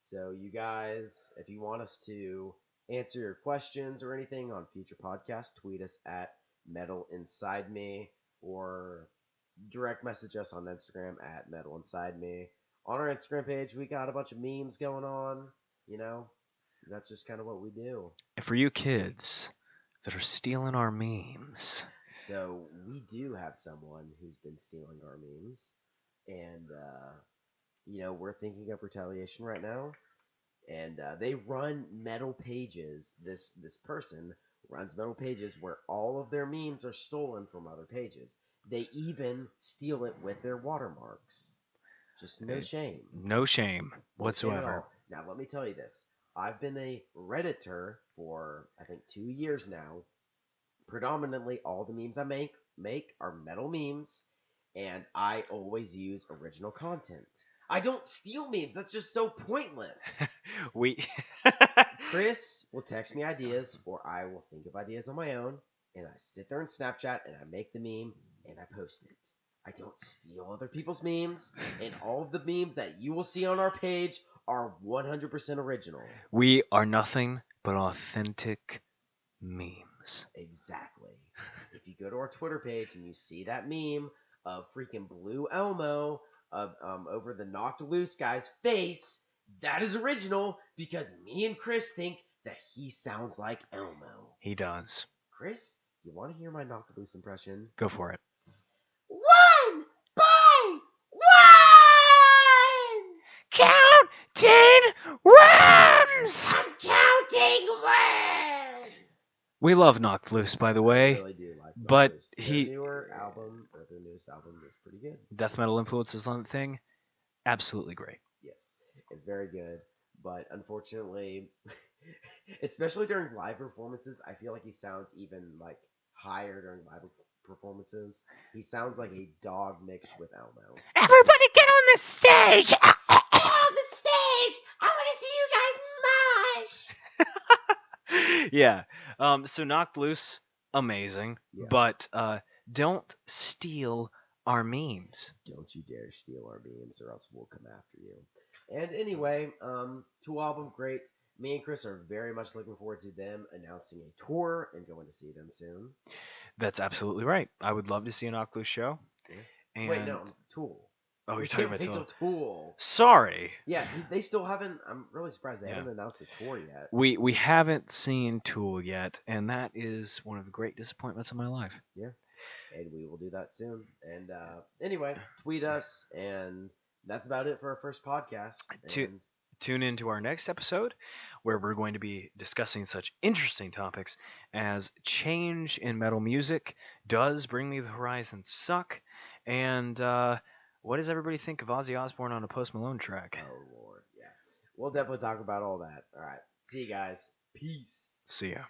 Speaker 1: So you guys, if you want us to answer your questions or anything on future podcasts, tweet us at Metal Inside Me or direct message us on Instagram at Metal Inside Me. On our Instagram page, we got a bunch of memes going on. That's just kind of what we do.
Speaker 2: And for you kids that are stealing our memes.
Speaker 1: So we do have someone who's been stealing our memes, and we're thinking of retaliation right now. And they run metal pages. This person runs metal pages where all of their memes are stolen from other pages. They even steal it with their watermarks. Just no shame.
Speaker 2: No shame whatsoever.
Speaker 1: Now let me tell you this: I've been a Redditor for I think 2 years now. Predominantly, all the memes I make make are metal memes, and I always use original content. I don't steal memes. That's just so pointless.
Speaker 2: We
Speaker 1: Chris will text me ideas, or I will think of ideas on my own, and I sit there in Snapchat and I make the meme and I post it. I don't steal other people's memes, and all of the memes that you will see on our page are 100% original.
Speaker 2: We are nothing but authentic memes.
Speaker 1: Exactly. If you go to our Twitter page and you see that meme of freaking Blue Elmo over the knocked loose guy's face, that is original because me and Chris think that he sounds like Elmo.
Speaker 2: He does.
Speaker 1: Chris, you want to hear my knocked loose impression?
Speaker 2: Go for it.
Speaker 1: 1 by 1!
Speaker 2: Counting worms!
Speaker 1: I'm counting worms!
Speaker 2: We love Knocked Loose, by the
Speaker 1: I
Speaker 2: way.
Speaker 1: really do like Knocked
Speaker 2: But
Speaker 1: Loose.
Speaker 2: he-
Speaker 1: Their newer album, or their newest album, is pretty good.
Speaker 2: Death metal influences on the thing. Absolutely great.
Speaker 1: Yes, it's very good. But unfortunately, especially during live performances, I feel like he sounds even like higher during live performances. He sounds like a dog mixed with Elmo.
Speaker 2: Everybody get on the stage!
Speaker 1: On the stage! I want to see you guys mosh!
Speaker 2: Yeah. So Knocked Loose, amazing.
Speaker 1: Yeah.
Speaker 2: But don't steal our memes.
Speaker 1: Don't you dare steal our memes or else we'll come after you. And anyway, Tool album, great. Me and Chris are very much looking forward to them announcing a tour and going to see them soon.
Speaker 2: That's absolutely right. I would love to see a Knocked Loose show.
Speaker 1: Yeah.
Speaker 2: And...
Speaker 1: Wait, no, Tool.
Speaker 2: Oh, you're
Speaker 1: We
Speaker 2: talking
Speaker 1: can't
Speaker 2: about
Speaker 1: wait
Speaker 2: Tool.
Speaker 1: till Tool.
Speaker 2: Sorry.
Speaker 1: Yeah, they still haven't. I'm really surprised they
Speaker 2: Yeah.
Speaker 1: haven't announced a tour yet.
Speaker 2: We haven't seen Tool yet, and that is one of the great disappointments of my life.
Speaker 1: Yeah, and we will do that soon. And anyway, tweet us, and that's about it for our first podcast. And
Speaker 2: Tune in to our next episode, where we're going to be discussing such interesting topics as change in metal music. Does Bring Me the Horizon suck? And what does everybody think of Ozzy Osbourne on a Post Malone track?
Speaker 1: oh Lord, yeah, we'll definitely talk about all that. All right, see you guys. Peace.
Speaker 2: See ya.